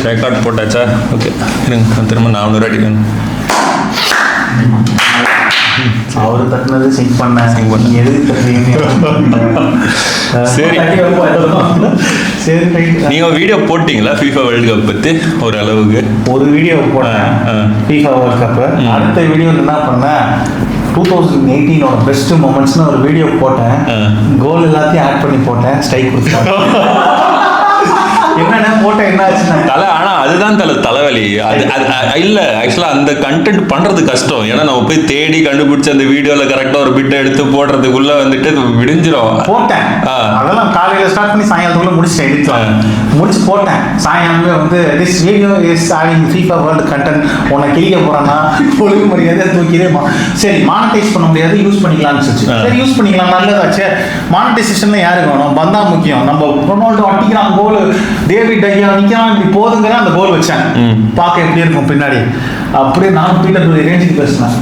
Record போட்டாச்சா? Okay, திரும்ப 400 அடிக்கணும். அவரு தட்டினது சிங் பண்ண எதுக்கு தட்டுறீங்க? சரி சரி, நீங்க வீடியோ போட்டீங்களா FIFA வேர்ல்டு கப் பத்தி? ஒரு அளவுக்கு ஒரு வீடியோ போட்டேன் FIFA வேர்ல்டு கப். அடுத்த வீடியோ என்ன பண்ணேன், 2018 பெஸ்ட் மொமெண்ட்ஸ்னு ஒரு வீடியோ போட்டேன். கோல் எல்லாத்தையும் ஆட் பண்ணி போட்டேன், ஸ்ட்ரைக் கொடுத்தேன். என்னென்ன போட்டேன், என்ன ஆச்சுன்னா தலை. ஆனா அதுதான் தலைவலி. இல்ல ஆக்சுவலா அந்த கண்டென்ட் பண்றது கஷ்டம். ஏன்னா நம்ம போய் தேடி கண்டுபிடிச்சு அந்த வீடியோல கரெக்டா ஒரு பிட் எடுத்து போடுறதுக்குள்ள வந்துட்டு விடிஞ்சிரும். போட்டேன், அதெல்லாம் காலையில ஸ்டார்ட் பண்ணி சாயங்காலத்துக்குள்ள முடிச்சுட்டேன், எடிட் முடிச்சு போட்டேன். சாயங்காலமே வந்து this video is having FIFA world content. உன்னை கிளிக்க போறான்னா ஒழுங்கு மரியாதை தூக்கிதே. சரி, மானிட்டைஸ் பண்ண முடியாது, யூஸ் பண்ணிக்கலாம்னு சொல்லிச்சு. சரி, யூஸ் பண்ணிக்கலாம், நல்லதாச்சு. மானிட்டைசேஷன்ல யாருக்கு வேணும்? பந்தா முக்கியம். நம்ம ரொனால்டோ அடிக்கிறான் கோல், டேவிட் ஐயா நிக்கிறான், இப்படி போதுங்கிற அந்த கோல் வச்சேன். பார்க்க எப்படி இருக்கும் பின்னாடி. அப்படியே நான் பீட்டர் ரேஞ்சுக்கு பேசினேன்.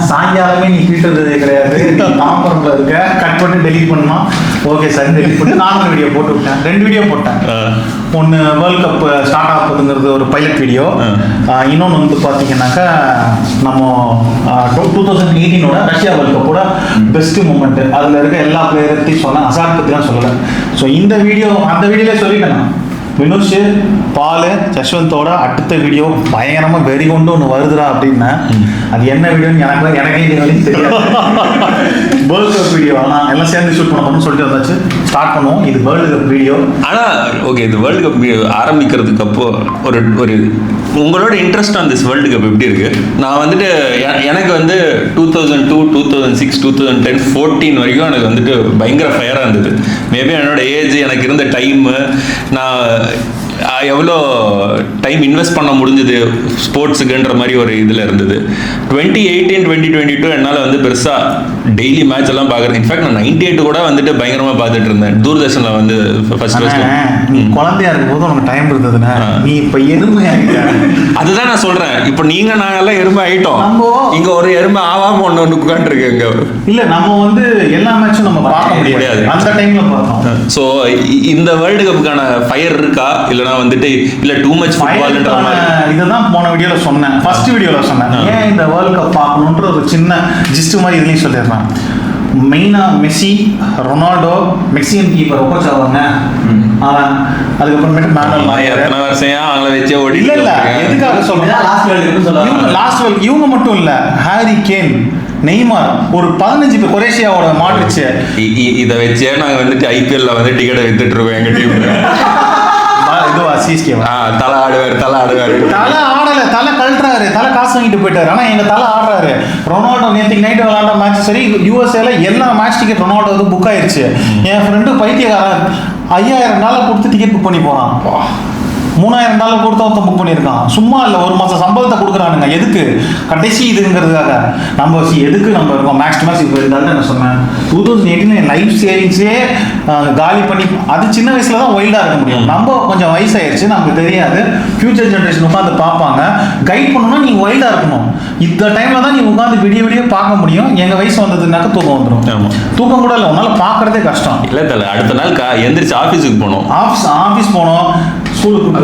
சாயங்காலமே நீ பீட்டர் கிடையாது, தாம்பரம்ல இருக்க, கட் பண்ணி டெலிட் பண்ணணும். ஓகே சார், டெலிட் பண்ணி 4 வீடியோ போட்டு விட்டேன். 2 வீடியோ போட்டேன். ஒன்று வேர்ல்டு கப் ஸ்டார்ட் ஆகுதுங்கிறது ஒரு பைலட் வீடியோ. இன்னொன்று வந்து பார்த்தீங்கன்னாக்கா நம்ம 2018 ரஷ்யா வேர்ல்டு கப்போட பெஸ்ட் மூமெண்ட், அதில் இருக்க எல்லா பிளேயரையும் சொன்னேன், அசாத் பற்றிலாம் சொல்லலை. ஸோ இந்த வீடியோ அந்த வீடியோல சொல்லிட்டேன் நான். வினுஷ், பால், ஜஸ்வந்தோட அடுத்த வீடியோ பயங்கரமா வெறி கொண்டு ஒன்று வருதுடா அப்படின்னா அது என்ன வீடியோன்னு எனக்கே தெரியாது. வேர்ல்டு கப் வீடியோ ஆனால் எல்லாம் சேர்ந்து ஷூட் பண்ணணும்னு சொல்லிட்டு வந்தாச்சு. ஸ்டார்ட் பண்ணுவோம். இது வேர்ல்டு கப் வீடியோ. ஆனால் ஓகே, இது வேர்ல்டு கப் ஆரம்பிக்கிறதுக்கு அப்போ ஒரு உங்களோட interest on this world cup எப்படி இருக்கு? நான் வந்துட்டு எனக்கு வந்து 2002, 2006, 2010, 2014 வரைக்கும் எனக்கு வந்துட்டு பயங்கர ஃபயராக இருந்தது. மேபி என்னோட ஏஜ், எனக்கு இருந்த டைமு, நான் எவ்வளோ டைம் இன்வெஸ்ட் பண்ண முடிஞ்சது ஸ்போர்ட்ஸுக்குன்ற மாதிரி ஒரு இதில் இருந்தது. 2018, 2022 என்னால் வந்து பெருசாக டெய்லி மேட்ச் எல்லாம் பார்க்குறது. இன்ஃபேக்ட் நான் 98 கூட வந்துட்டு பயங்கரமாக பார்த்துட்டு இருந்தேன். தூர்தர்ஷனில் வந்து ஃபர்ஸ்ட் குழந்தையா இருக்கும்போது உனக்கு டைம் இருந்ததுன்னா நீ இப்போ எருமை அதுதான் நான் சொல்கிறேன். இப்போ நீங்கள் நாங்கள் எல்லாம் எருமை ஆகிட்டோம். இங்கே ஒரு எருமை ஆகாமல் ஒன்று உட்காந்துருக்கு இங்கே. இல்லை, நம்ம வந்து எல்லா மேட்சும் நம்ம பார்க்க முடியாது, அந்த டைமில் பார்த்தோம். ஸோ இந்த வேர்ல்டு கப்புக்கான ஃபயர் இருக்கா? இல்லைனா வந்துட்டு இல்லை டூ மச் ஃபுட்பால்ன்ற மாதிரி? இதுதான் போன வீடியோல சொன்னேன், ஃபர்ஸ்ட் வீடியோல சொன்னேன். ஏன் இந்த வேர்ல்ட் கப் பார்க்கணுன்ற ஒரு சின்ன ஜிஸ்ட் மாதிரி இதுலையும் சொல்லிடுறேன். மெயினாக மெஸ்ஸி, ரொனால்டோ, மெக்சிகன் கீப்பர் ஒப்பச்சாவாங்க. அவன் அதுக்கப்புறமேட்டு எத்தனை வருஷம் அவங்கள வச்சே ஓடி. இல்லை எதுக்காக சொல்றேன், லாஸ்ட் வேர்ல்ட் இவங்க மட்டும் இல்லை, ஹாரி கேன், நெய்மார், ஒரு 15 பேர், கொரேஷியாவோட மாட்ரிச்சு. இதை வச்சே நாங்கள் வந்துட்டு ஐபிஎல்ல வந்து டிக்கெட்டை வித்துட்டு இருக்கோம் எங்க டீம். தலை ஆடல, தலை கழட்டுறாரு, தலை காசு வாங்கிட்டு போயிட்டாரு. ஆனா எங்க தலை ஆடுறாரு. ரொனால்டோ நேற்று நைட் விளையாண்ட மேட்ச் சரி, யூஎஸ்ஏல எல்லா மேட்ச் டிக்கெட் ரொனால்டோ வந்து புக் ஆயிடுச்சு. என் ஃப்ரெண்டு பைத்தியக்காரன் $5000 கொடுத்து டிக்கெட் புக் பண்ணி போறான். $3000 கொடுத்து ஒருத்தன் புக் பண்ணியிருக்கான். சும்மா இல்லை, ஒரு மாதம் சம்பளத்தை கொடுக்குறானுங்க. எதுக்கு? கடைசி இதுங்கிறதுக்காக. நம்ம எதுக்கு நம்ம இருக்கோம் மேக்ஸ் டு மேக்ஸ். இப்போ இருந்தாலும் என்ன சொன்னேன், 2018 லைஃப் சேவிங்ஸே காலி பண்ணி, அது சின்ன வயசுல தான் ஒயில்டாக இருக்க முடியும். நம்ம கொஞ்சம் வயசாயிருச்சு, நமக்கு தெரியாது. ஃபியூச்சர் ஜென்ரேஷன் உட்காந்து பார்ப்பாங்க. கைட் பண்ணணும்னா நீ ஒயில்டாக இருக்கணும். இந்த டைம்ல தான் நீ உட்காந்து விடிய பார்க்க முடியும். எங்கள் வயசு வந்ததுனாக்க தூக்கம் வந்துடும். தூக்கம் கூட இல்லை, உன்னால பார்க்கறதே கஷ்டம். இல்லை தலை, அடுத்த நாள் எந்திரிச்சு ஆஃபீஸுக்கு போனோம். ஆஃபீஸ் போனோம், ஸ்கூலுக்கு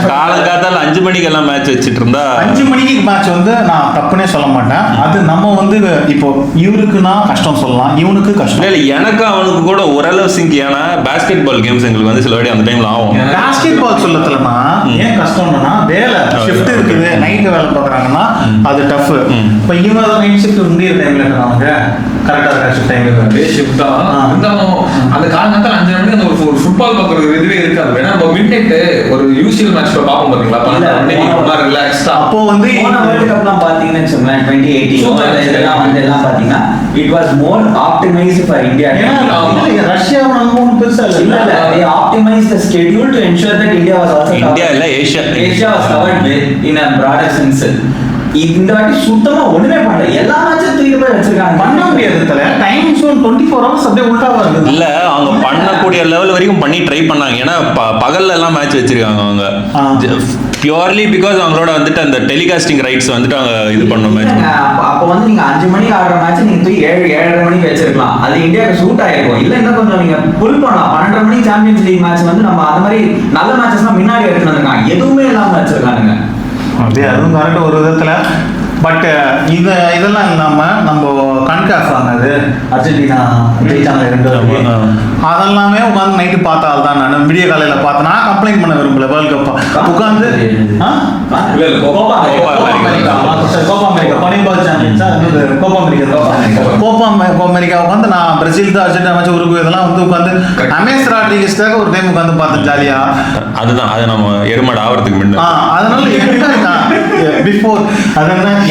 காலங்காத்தால 5 மணிக்கு எல்லாம் மேட்ச் வச்சுட்டு இருந்தா 5 மணிக்கு மேட்ச் வந்து நான் தப்புனே சொல்ல மாட்டேன். அது நம்ம வந்து இப்போ இவருக்குன்னா கஷ்டம் சொல்லலாம், இவனுக்கு கஷ்டம் இல்லை. எனக்கு அவனுக்கு கூட ஓரளவு சிங்க். ஏன்னா பாஸ்கெட் பால் கேம்ஸ் எங்களுக்கு வந்து சில வாட்டி அந்த டைம்ல ஆகும். பாஸ்கெட் பால் சொல்லத்துலன்னா ஏன் கஷ்டம்னா, வேலை ஷிஃப்ட் இருக்குது, நைட்டு வேலை பார்க்குறாங்கன்னா அது டஃப். இப்போ இவங்க தான் நைட் ஷிஃப்ட் முடிய டைம்ல இருக்கிறாங்க, கரெக்டாக இருக்க டைம் ஷிஃப்ட் தான் இருந்தாலும் அந்த காலங்காலத்தில் 5 மணிக்கு அந்த ஒரு ஃபுட்பால் பார்க்குறது இதுவே இருக்காது. வேணா நம்ம மிட் நைட் ஒரு யூசிஎல் மேட்ச் பார்ப்போம் பார்த்தீங்களா, ரிலாக்ஸ்டா. அப்போ வந்து வேர்ல்ட் கப்லாம் பார்த்தீங்கன்னு வச்சுக்கோங்களேன், 2018 இதெல்லாம் வந்து எல்லாம் பார்த்தீங்கன்னா it was more optimised for India. Russia நம்ம பெருசா இல்ல, they optimized the schedule to ensure that India was also India இல்ல, Asia was covered with in a broader sense. இந்த வாட்டி சுத்தமா ஒண்ணுமே பண்ணல, எல்லா மேட்சும் தூக்கிட்டு போய் வச்சிருக்காங்க. பண்ண முடியாது தல, டைம் ஜோன் 24 ஹவர்ஸ் அப்படியே உல்டாவா இருக்கு. இல்ல, அவங்க பண்ணக்கூடிய லெவல் வரைக்கும் பண்ணி ட்ரை பண்ணாங்க. ஏன்னா பகல்ல எல்லாம் மேட்ச் வச்சிருக்காங்க அவங்க. பியூர்லி பிகாஸ் அவங்களோட வந்துட்டு அந்த டெலிகாஸ்டிங் ரைட்ஸ் வந்துட்டு அவங்க இது பண்ண மேட்ச். அப்போ வந்து நீங்க 5 மணிக்கு ஆடுற மேட்ச் நீங்க தூக்கி 7:30 மணிக்கு வச்சிருக்கலாம். அது இந்தியாவுக்கு சூட் ஆயிருக்கும். இல்ல இன்னும் கொஞ்சம் நீங்க புல் பண்ணலாம். 12:30 மணிக்கு சாம்பியன்ஸ் லீக் மேட்ச் வந்து நம்ம அந்த மாதிரி நல்ல மேட்சஸ்லாம் முன்னாடி எடுத்துட்டு வந்திருக்காங்க. எதுவுமே இல்லாம வச்சிருக்காங்க. அப்படியே அதுவும் கரெக்ட் ஒரு விதத்துல. பட் இதெல்லாம் இல்லாம நம்ம கன்காஃப் ஆனது அர்ஜென்டினா ஜெயிச்சாங்க 2 அதெல்லாமே உட்காந்து நைட்டு பார்த்தால் தான் நான் விடிய காலையில பார்த்தேன். நான் கம்ப்ளைண்ட் பண்ண விரும்பல. வேர்ல்ட் கப் உட்காந்து கோப்பா அமெரிக்கா உட்காந்து நான் பிரேசில் தான் அர்ஜென்டினா மேட்ச் உருகு இதெல்லாம் வந்து உட்காந்து அமேஸ் ராட்ரிகஸ்க்காக ஒரு டைம் உட்காந்து பார்த்தேன் ஜாலியா. அதுதான் அது நம்ம எருமாடு ஆகிறதுக்கு முன்னாடி. அதனால பிஃபோர் அதெல்லாம்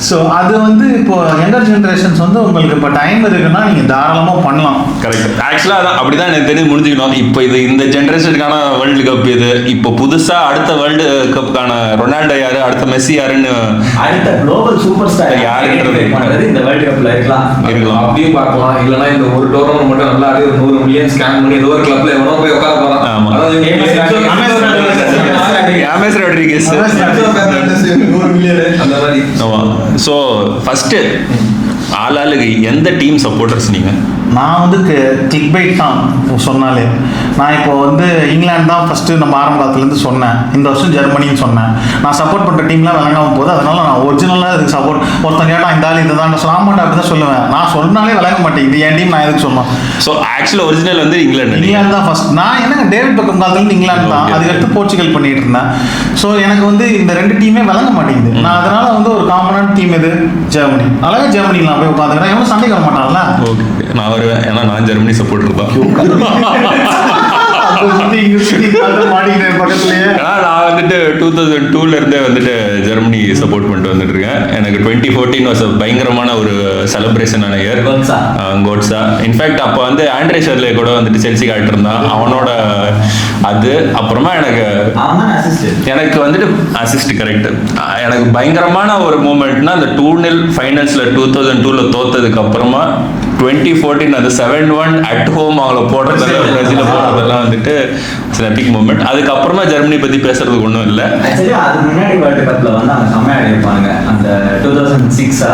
ஸோ அது வந்து இப்போ யங்கர் ஜென்ரேஷன்ஸ் வந்து உங்களுக்கு இப்போ டைம் இருக்குன்னா நீங்க தாராளமா பண்ணலாம். கரெக்ட். ஆக்சுவலா அதான் அப்படிதான் எனக்கு தெரிஞ்சு முடிஞ்சுக்கணும். இப்போ இது இந்த ஜென்ரேஷனுக்கான வேர்ல்டு கப் இது. இப்போ புதுசா அடுத்த வேர்ல்டு கப்புக்கான ரொனால்டோ யாரு, அடுத்த மெஸ்ஸி யாருன்னு, அடுத்த குளோபல் சூப்பர் ஸ்டார் யாருன்றது இந்த வேர்ல்டு கப்ல இருக்கலாம். அப்படியும் பார்க்கலாம். இல்லனா இந்த ஒரு டோர்னமெண்ட் மட்டும் நல்லா ஆடி 100 மில்லியன் ஸ்கேன் பண்ணி ஏதோ ஒரு கிளப்ல எவனோ போய் உட்கார போறான். ஆமா. ஜேம்ஸ் ராட்ரிகஸ் ஸோ ஃபர்ஸ்ட் ஆளாளுக்கு எந்த டீம் சப்போர்ட்டர்ஸ் நீங்க? நான் வந்து கிளிக் பைட் தான் சொன்னாலே. நான் இப்போ வந்து இங்கிலாந்து தான் ஃபர்ஸ்ட் நம்ம ஆரம்ப காலத்துலேருந்து சொன்னேன். இந்த வருஷம் ஜெர்மனின்னு சொன்னேன். நான் சப்போர்ட் பண்ணுற டீம்லாம் விளங்காம போகுது. அதனால நான் ஒரிஜினலாக இதுக்கு சப்போர்ட். ஒருத்தன் கேட்டால் இந்த ஆள் இதுதான் சொல்ல மாட்டேன் அப்படி தான் சொல்லுவேன். நான் சொன்னாலே விளங்க மாட்டேன். இது என் டீம் நான் எதுக்கு சொன்னேன். ஸோ ஆக்சுவலி ஒரிஜினல் வந்து இங்கிலாந்து தான் ஃபர்ஸ்ட். நான் என்னங்க டேவிட் பெக்கம் காலத்துலேருந்து இங்கிலாந்து தான். அதுக்கடுத்து போர்ச்சுகல் பண்ணிட்டு இருந்தேன். ஸோ எனக்கு வந்து இந்த 2 டீமே விளங்க மாட்டேங்குது. நான் அதனால வந்து ஒரு காமனான டீம் எது ஜெர்மனி. அழகா ஜெர்மனி நான் போய் உட்காந்துக்கிறேன். எவனும் சண்டைக்கு வர மாட்டான்ல. ஓகே நான் வருவேன். ஏன்னா நான் ஜெர்மனி சப்போர்ட்டர் தான். நான் வந்துட்டு 2002ல இருந்தே வந்துட்டு ஜெர்மனி சப்போர்ட் பண்ணிட்டு வந்துட்டு இருக்கேன். எனக்கு 2014 வாஸ் பயங்கரமான ஒரு செலிப்ரேஷனான இயர். கோட்ஸா இன்ஃபேக்ட் அப்போ வந்து ஆண்ட்ரே ஷர்லே கூட வந்துட்டு செல்சி காட்டு இருந்தான். அவனோட அது அப்புறமா எனக்கு வந்துட்டு அசிஸ்ட் கரெக்ட். எனக்கு பயங்கரமான ஒரு மூமெண்ட்னா அந்த 2-0 ஃபைனல்ஸ்ல 2002ல தோத்ததுக்கு அப்புறமா 2014 அது 7-1 அட் ஹோம் அவங்கள போடுறதெல்லாம் பிரேசில போடுறதெல்லாம் வந்துட்டு எபிக் மூமெண்ட். அதுக்கப்புறமா ஜெர்மனி பத்தி பேசுறதுக்கு ஒன்றும் இல்லை. அது முன்னாடி வேர்ல்டு கப்ல வந்து அவங்க செம்மையா இருப்பாங்க. அந்த 2006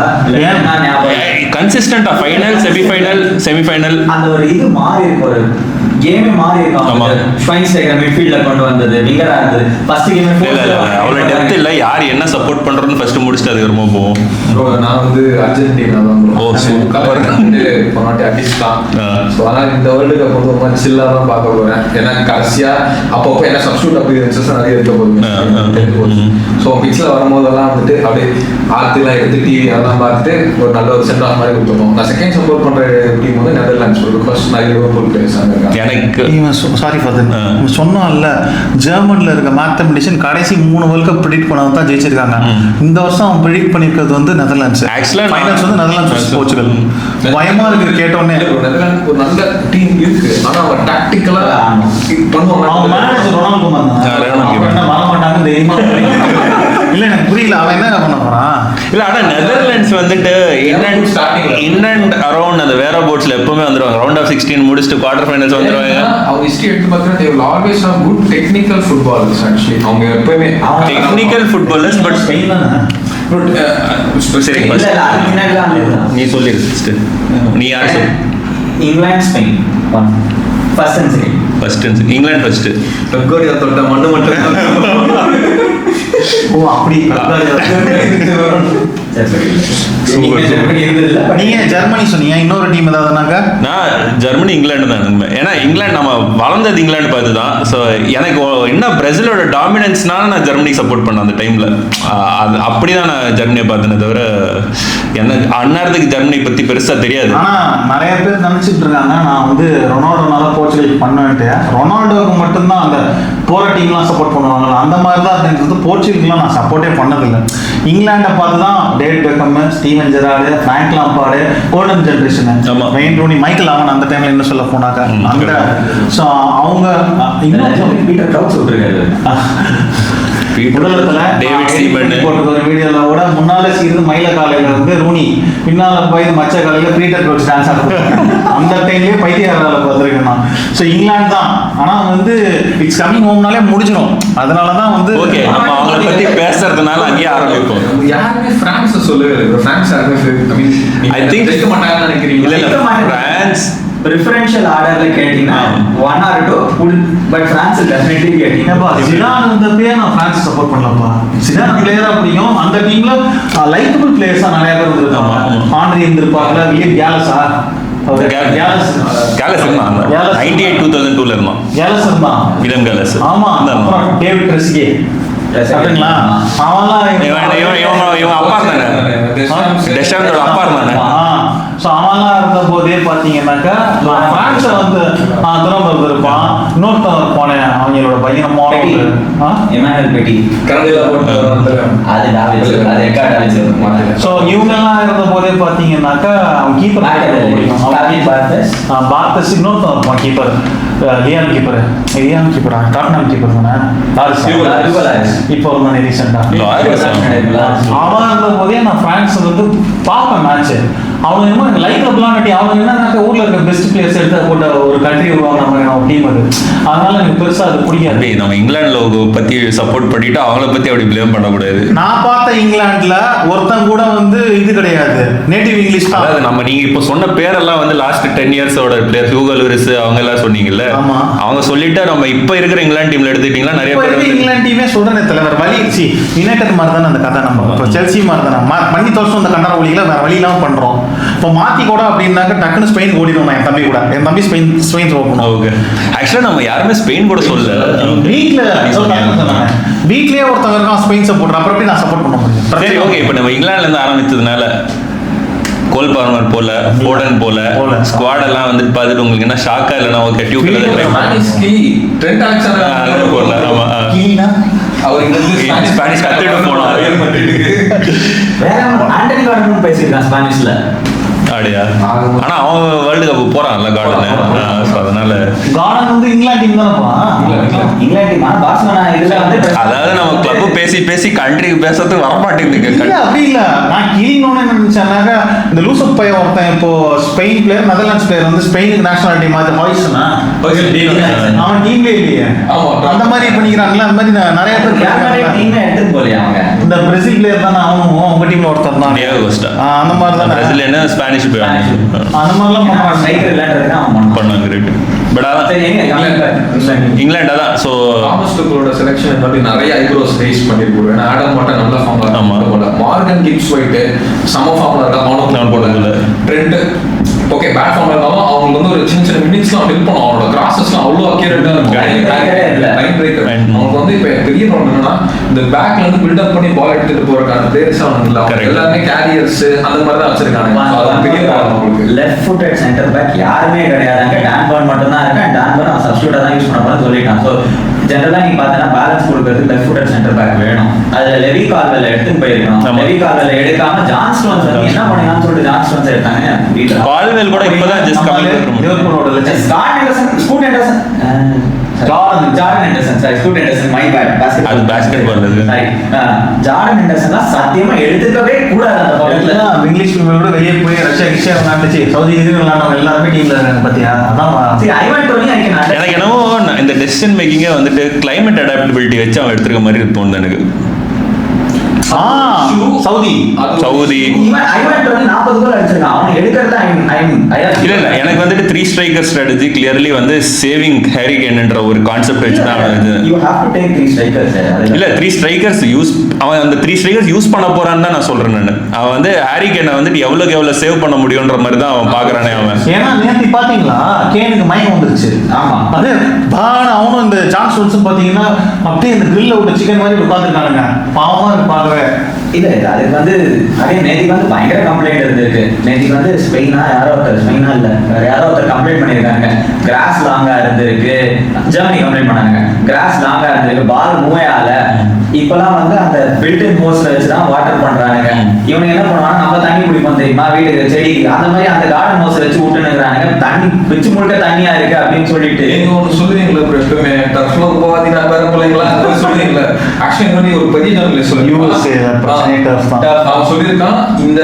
கன்சிஸ்டன்டா ஃபைனல் செமிஃபைனல் அந்த ஒரு இது மாறி இருக்கு. ஒரு கேமே மாறி இருக்கும். ஷ்வைன்ஸ்டைகர் மிட்ஃபீல்ட்ல கொண்டு வந்தது விங்கரா இருந்தது. ஃபர்ஸ்ட் கேம் அவ்வளவு டெப்த் இல்ல. யார் என்ன சப்போர்ட் பண்றதுன்னு ஃபர்ஸ்ட் முடிச்சிட்டு அதுக்கப்புறமா போவோம். நான் வந்து அர்ஜென்டினா தான். ஓ சூப்பர். போனாட்டி அடிச்சான். ஸோ ஆனால் இந்த வேர்ல்டு கப் வந்து ரொம்ப சில்லாக தான் பார்க்க போறேன். ஏன்னா கடைசியா அப்பப்போ என்ன சப்ஸ்டியூட் அப்பியரன்சஸ் நிறைய இருக்க போகுது. ஸோ பிக்ஸ்ல வரும்போதெல்லாம் வந்துட்டு அப்படியே ஆர்த்திலாம் எடுத்து டிவி அதெல்லாம் பார்த்துட்டு ஒரு நல்ல ஒரு சென்ட் ஆஃப் மாதிரி கொடுத்துருவோம். நான் செகண்ட் சப்போர்ட் பண்ற டீம் வந்து நெதர்லாண்ட்ஸ். பிகாஸ் நிறைய லிவர்பூல் பிளேயர்ஸ் இருக்காங்க. எனக்கு சாரி ஃபார் தட் சொன்னோம்ல ஜெர்மன்ல இருக்க மேத்தமெட்டிஷியன் கடைசி 3 வேர்ல்ட் கப் ப்ரெடிக்ட் பண்ணவங்க தான் ஜெயிச்சிருக்காங்க. இந்த வருஷம் அவன் ப்ரெடிக்ட் பண்ணிருக்கிறது வந்து நெதர்லாண்ட்ஸ். ஆக்சுவலா ஃபைனல்ஸ் வந்து நெதர்லாண்ட்ஸ் போர்ச்சுகல். பயமா இருக்கு கேட்டோன்னே. நெதர்லாண்ட்ஸ் ஒரு நல்ல டீம் இருக்கு. ஆனா அவங்க டாக்டிக்கலா பண்ணுவாங்க. அவங்க மேனேஜர் ரொனால்டோ குமார் தான் வர மாட்டாங்க தைரியமா. இல்ல எனக்கு புரியல அவன் என்ன பண்ண போறான். இல்ல ஆனா நெதர்லாண்ட்ஸ் வந்துட்டு இன் அண்ட் அரௌண்ட் அந்த வேற போர்ட்ஸ்ல எப்பவுமே வந்துருவாங்க. ரவுண்ட் ஆஃப் 16 முடிச்சுட்டு குவார்டர் ஃபைனல்ஸ் வந்துருவாங்க. அவங்க ஹிஸ்டரி எடுத்து பார்த்தா they will always have good technical footballers actually. அவங்க எப்பவுமே டெக்னிக்கல் ஃபுட்பாலர்ஸ் பட் ஸ்பெயின் தானே. சரி நீ சொல்லிரு சிஸ்டர். நீ யார் சொல்? England Spain first and second. First England first. பெப்கார்டியா தொட்ட மண்ணு மட்டும். ஓ அப்படி நீங்க ஜெர்மனி சொன்னீங்க. இன்னொரு டீம் ஏதாவதுனாக்கா? நான் ஜெர்மனி இங்கிலாந்து தான். ஏன்னா இங்கிலாந்து நம்ம வளர்ந்தது இங்கிலாந்து பார்த்து தான். ஸோ எனக்கு என்ன பிரேசிலோட டாமினன்ஸ்னால நான் ஜெர்மனி சப்போர்ட் பண்ணேன் அந்த டைம்ல. அது அப்படிதான் நான் ஜெர்மனியை பார்த்தேனே தவிர எனக்கு அந்நேரத்துக்கு ஜெர்மனி பத்தி பெருசா தெரியாது. ஆனா நிறைய பேர் நினைச்சிட்டு இருக்காங்க நான் வந்து ரொனால்டோனால போர்ச்சுகல் பண்ணுவேன்ட்டு. ரொனால்டோவுக்கு மட்டும்தான் அந்த போற டீம்லாம் சப்போர்ட் பண்ணுவாங்க. அந்த மாதிரி தான் இருந்தது. போர்ச்சுகல்லாம் நான் சப்போர்ட்டே பண்ணதில்லை. இங்கிலாண்டை பார்த்து தான் David Beckham, Steven Gerrard, Frank Lampard, golden generation, Wayne Rooney, Michael Owen அந்த டைம்ல என்ன சொல்ல போனாக்க அந்த ஸோ அவங்க பீட்டர் க்ரவுச் விட்டுருக்காரு. முதலத்துல டேவிட் சீமன் போட்டு ஒரு வீடியோல கூட முன்னால சீர்ந்து மயில காலையில வந்து ரூனி பின்னால போய் மச்ச காலையில பீட்டர் ரோட்ஸ் டான்ஸ் ஆடுறாங்க. அந்த டைம்லயே பைத்தியக்காரர்களை பார்த்துருக்கேன் நான். ஸோ இங்கிலாந்து தான், ஆனா வந்து இட்ஸ் கமிங் ஹோம்னாலே முடிஞ்சிடும். அதனாலதான் வந்து ஓகே நம்ம அவங்கள பத்தி பேசுறதுனால அங்கேயே ஆரம்பிப்போம். யாருமே பிரான்ஸ் சொல்லவே இல்லை. பிரான்ஸ் யாருமே I think ஜெயிக்க மாட்டாங்கன்னு நினைக்கிறீங்க? இல்ல பிரான்ஸ் ப்ரிஃபரன்ஷியல் ஆர்டர்ல கேட்டீங்கன்னா 1 or 2 பட் பிரான்ஸ் டெஃபினெட்லி கேட்டீங்க. ஜிடான் இருந்தப்பே நான் பிரான்ஸ் சப்போர்ட் பண்ணலப்பா. ஜிடான் பிளேயரா பிடிக்கும். அந்த டீம்ல லைக்கபிள் பிளேயர்ஸா நிறைய பேர் இருந்திருக்காங்க. ஆண்ட்ரி இருந்திருப்பாங்க, வில்லியம் கேலஸா கேலஸ் இருந்தான் 98-2002 இருந்தான். கேலஸ் இருந்தான். William callus. ஆமா. அப்புறம் டேவிட் ட்ரெஸ்கே சரிங்களா? அவன்லாம் இவங்க அப்பா இருந்தாங்க. டெஷாண்டோட அப்பா இருந்தாங்க. ஸோ அவன்லாம் இருந்த போதே பார்த்தீங்கன்னாக்கா பிரான்ஸை வந்து துறம்பு இருப்பான். இன்னொருத்தன் இருப்பானே அவங்களோட பயங்கரமான எமானுவல் பெட்டி ஸோ இவங்கெல்லாம் இருந்த போதே பார்த்தீங்கன்னாக்கா அவன் கீப்பர் பார்த்தஸ் இன்னொருத்தன் இருப்பான் கீப்பர் லியான் கீப்பரா டாட்னம் கீப்பர் தானே இப்போ ஒரு ரீசெண்டா அவன் இருந்த போதே நான் பிரான்ஸ் வந்து பார்ப்பேன் மேட்ச். அவங்க என்ன லைக்கபிளான டீம். அவங்க என்னன்னாக்கா ஊர்ல இருக்க பெஸ்ட் பிளேயர்ஸ் எடுத்து போட்ட ஒரு கண்ட்ரி உருவாங்க நம்ம டீம் அது. அதனால எனக்கு பெருசா அது பிடிக்காது. நம்ம இங்கிலாந்து லோகோ பத்தி சப்போர்ட் பண்ணிட்டு அவங்கள பத்தி அப்படி பிளேம் பண்ணக்கூடாது. நான் பார்த்த இங்கிலாந்துல ஒருத்தன் கூட வந்து இது கிடையாது நேட்டிவ் இங்கிலீஷ் தான். அதாவது நம்ம நீங்க இப்போ சொன்ன பேரெல்லாம் வந்து லாஸ்ட் 10 இயர்ஸோட பிளேயர் ஹியூகோ லூரிஸ் அவங்க எல்லாம் சொன்னீங்கல்ல. அவங்க சொல்லிட்டு நம்ம இப்ப இருக்கிற இங்கிலாந்து டீம்ல எடுத்துக்கிட்டீங்கன்னா நிறைய பேர் இங்கிலாந்து டீமே சொல்றேன் தலைவர் வழி யுனைடெட் மாதிரி தானே அந்த கதை. நம்ம இப்போ செல்சி மாதிரி தானே பண்ணி தோற்றம் அந்த கண்டன வழியில வேற வழி இல்லாம பண்றோம். இப்போ மாத்தி கூட அப்படின்னாக்க டக்குன்னு ஸ்பெயின் ஓடிடும். என் தம்பி கூட என் தம்பி ஸ்பெயின் ஓப்பன். ஓகே ஆக்சுவலா நம்ம யாருமே ஸ்பெயின் கூட சொல்லல. வீட்லயே ஒருத்தவங்க இருக்கான் ஸ்பெயின் சப்போர்ட். அப்புறம் எப்படி நான் சப்போர்ட் பண்ண முடியும்? சரி ஓகே இப்போ நம்ம இங்கிலாந்துல இருந்து ஆரம்பிச்சதுனால கோல் பார்மர் போல போர்டன் போல ஸ்குவாட் எல்லாம் வந்து பார்த்துட்டு உங்களுக்கு என்ன ஷாக்கா இல்லைன்னா ஓகே டியூப்ல ட்ரெண்ட் அலெக்சாண்டர் போல ஆமா அவர் இங்க ஸ்பானிஷ் கத்துட்டு போனோம். வேற ஆண்டனி கார்டன் பேசியிருக்கான் ஸ்பானிஷ்ல. அப்படியா? ஆனா அவன் வேர்ல்டு கப் போறான்ல கார்டன். அதனால கார்டன் வந்து இங்கிலாந்து டீம் தானப்பா. இங்கிலாந்து டீம் பார்சிலோனா இதுல வந்து அதாவது நம்ம கிளப் பேசி கண்ட்ரி பேசுறது வர மாட்டேங்குது. இல்ல அப்படி இல்ல. நான் கிளினோன்னு நினைச்சேன்னாக்கா இந்த லூசப் பையன் ஒருத்தன் இப்போ ஸ்பெயின் பிளேயர் நெதர்லாண்ட்ஸ் பிளேயர் வந்து ஸ்பெயினுக்கு நேஷனல் டீம் அது ஹாய்ஸ்னா அவன் டீம்ல இல்லையே. அந்த மாதிரி பண்ணிக்கிறாங்களா? அந்த மாதிரி நிறைய பேர் டீமே எடுத்து போலையா அவங்க. இந்த பிரேசில் பிளேயர் தானே அவனும் உங்க டீம்ல ஒருத்தர் தான். அந்த மாதிரி தான் பிரேசில் என்ன ஸ்பானிஷ் அந்த மாதிரிலாம் பண்றாங்க. சைக்கிள் விளையாடுறதுக்கு அவன் பண்ணாங்க கிரேட். பட் அதான் இங்கிலாந்து அதான். ஸோ தாமஸ் டுக்லோட செலெக்ஷன் பத்தி நிறைய ஐப்ரோஸ் ரைஸ் பண்ணிருக்கோம். ஏன்னா ஆடம் மட்டும் நல்ல ஃபார்ம்ல போல. மார்கன் கிப்ஸ் ஒயிட் சம ஃபார்ம்ல இருக்கா அவனும் போல. ட்ரெண்ட் ஓகே பேட் ஃபார்ம்ல இருந்தாலும் அவங்களுக்கு வந்து ஒரு சின்ன மினிட்ஸ்லாம் ஹெல்ப் பண்ணும். அவனோட கிராசஸ்லாம் அவ்வளோ அக்யூரேட்டா இருக்கும். லைன் பிரேக்கர் அவங்களுக்கு வந்து இப்போ பெரிய ப்ராப்ளம் என்னன்னா இந்த பேக்ல இருந்து பில்டப் பண்ணி பால் எடுத்துட்டு போறதுக்கான பிளேயர்ஸ் அவனுக்கு இல்லை. எல்லாருமே கேரியர்ஸ் அந்த மாதிரி தான் வச்சிருக்காங்க. பெரிய ப்ராப்ளம் அவங்களுக்கு. லெஃப்ட் ஃபுட்டட் சென்டர் பேக் யாருமே கிடையாதுங்க. டான் பர்ன் மட்டும் தான் இருக்கேன். டான் பர்ன் அவன் சப்ஸ்டியூட்டா தான் யூஸ் பண்ண போறேன்னு சொல்லிட்டான். ஸோ ஜெனரலா நீங்க பார்த்தீங்கன்னா பேலன்ஸ் கொடுக்கறதுக்கு லெஃப்ட் ஃபுட்டட் சென்டர் பேக் வேணும். அதுல லெவி கால்வெல் எடுத்து போயிருக்கணும். லெவி கால்வெல் எடுக்காம ஜான் ஸ்டோன்ஸ் வந்து என்ன பண்ணான்னு சொல்லிட்டு ஜான் ஸ்டோன்ஸ் எடுத்தாங்க. கால்வெல் கூட இப்பதான் ஜஸ்ட் லிவர்பூலோட legend Scott Henderson Scott Henderson Jordan Henderson sorry Scott Henderson my bad basketball Jordan Henderson சத்தியமா எடுத்துக்கவே கூடாது. அந்த பக்கத்துல இங்கிலீஷ் விட வெளியே போய் ரஷ்யா விளையாண்டுச்சு. சவுதி விளையாண்டவங்க எல்லாருமே டீம்ல இருக்காங்க பத்தியா? அதான் சரி ஐவன் டோனி எனக்கு என்னவோ இந்த டெசிஷன் மேக்கிங்கே வந்துட்டு கிளைமேட் அடாப்டபிலிட்டி வச்சு அவன் எடுத்துருக்க மாதிரி தோணுது எனக்கு. சவுதி இல்ல எனக்கு வந்துட்டு 3 ஸ்ட்ரைக்கர் ஸ்ட்ராட்டஜி கிளியர்லி வந்து சேவிங் ஹாரி கேன்ன்ற ஒரு கான்செப்ட் வச்சு தான் இல்ல 3 ஸ்ட்ரைக்கர்ஸ் யூஸ் அவன் அந்த 3 ஸ்ட்ரைக்கர்ஸ் யூஸ் பண்ண போறான்னு தான் நான் சொல்றேன். நான் அவன் வந்து ஹாரி கேனை வந்துட்டு எவ்வளவு சேவ் பண்ண முடியும்ன்ற மாதிரி தான் அவன் பாக்குறானே. அவன் ஏன்னா நேத்து பாத்தீங்களா கேனுக்கு மயம் வந்துருச்சு. ஆமா அது அவனும் இந்த ஜான் ஸ்டோன்ஸ் பாத்தீங்கன்னா அப்படியே இந்த கிரில்ல விட்டு சிக்கன் மாதிரி உட்காந்துருக்கானுங்க. பாவமா இருப்பாங்க. இல்ல அதுக்கு வந்து அதே நேத்திக்கு வந்து பயங்கர கம்ப்ளைண்ட் இருந்திருக்கு. நேத்திக்கு வந்து ஸ்பெயினா இல்ல வேற யாரோ ஒருத்தர் கம்ப்ளைண்ட் பண்ணிருக்காங்க. கிராஸ் லாங்கா இருந்திருக்கு. ஜெர்மனி கம்ப்ளைண்ட் பண்ணாங்க. கிராஸ் லாங்கா இருந்திருக்கு. பால் மூவே ஆகல. இப்பெல்லாம் வந்து அந்த பில்டின் ஹோஸ்ல வச்சுதான் வாட்டர் பண்றானுங்க. இவனுங்க என்ன பண்ணுவாங்க, நம்ம தண்ணி குடிப்போம் தெரியுமா வீட்டுக்கு செடி, அந்த மாதிரி அந்த கார்டன் ஹோஸ்ல வச்சு விட்டுனுக்குறானுங்க. தண்ணி பிச்சு முழுக்க தண்ணியா இருக்கு அப்படின்னு சொல்லிட்டு நீங்க ஒன்று சொல்லுவீங்களா ப்ரோ, எப்பவுமே டர்ஃப்ல போகாதீங்க வேற பிள்ளைங்களா சொல்லுவீங்களா? ஆக்சுவலி ஒரு பெரிய ஜர்னலிஸ்ட் அவன் சொல்லியிருக்கான், இந்த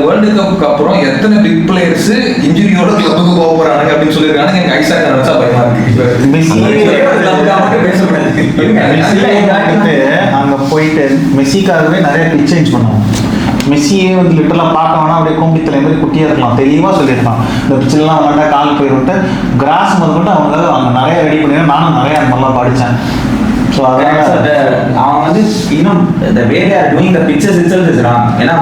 வேர்ல்டு கப்புக்கு அப்புறம் எத்தனை பிக் பிளேயர்ஸ் இன்ஜுரியோட கிளப்புக்கு போக போறாங்க அப்படின்னு சொல்லியிருக்காங்க. எனக்கு ஐசாக் நினைச்சா பயமா இருக்கு. அங்க போயிட்டு மெஸ்ஸிக்காகவே நிறைய பிச் சேஞ்ச் பண்ணுவாங்க. மெஸ்ஸியே வந்து லிட்டரலாக பார்க்கணும்னா அப்படியே கோம்பித்தலை மாதிரி குட்டியாக இருக்கலாம், தெளிவாக சொல்லியிருக்கான். இந்த பிச்சிலாம் அவங்கள்ட்ட கால் போயிட்டு கிராஸ் முதல்கொண்டு அவங்க அவங்க நிறைய ரெடி பண்ணி, நானும் நிறைய அந்த மாதிரிலாம் படித்தேன். ஸோ அவங்க வந்து இன்னும் the way they are doing the pitches itself is wrong. ஏன்னா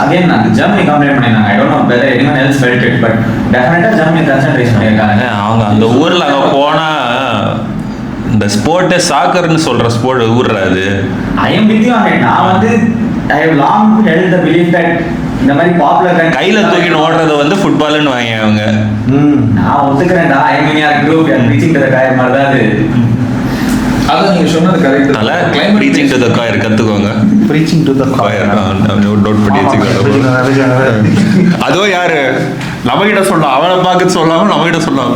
அகைன் அந்த ஜெர்மனி கம்ப்ளைண்ட் பண்ணிருந்தாங்க. I don't know whether anyone else felt it, but definitely Germany concentrate பண்ணிருக்காங்க. அவங்க அந்த ஊர்ல அங்க போனா இந்த ஸ்போர்ட்டே சாக்கர்னு சொல்ற ஸ்போர்ட் ஊர்ல அது. I am with you on it. நான் வந்து I have long held the belief that இந்த மாதிரி பாப்புலர் கையில தூக்கின்னு ஓடுறது வந்து ஃபுட்பால்னு வாங்க அவங்க. நான் ஒத்துக்கிறேன்டா. I mean your group and reaching to the guy மாதிரி தான் அது. அதான் நீங்க சொன்னது கரெக்ட். அதனால ப்ரீச்சிங் டு தி காயர் கத்துக்கோங்க. Preaching to the choir note பண்ணி வச்சுக்கோங்க. அதோ யாரு நம்ம கிட்ட சொன்னா அவனை பார்க்க சொல்லாம நம்ம கிட்ட சொல்லாம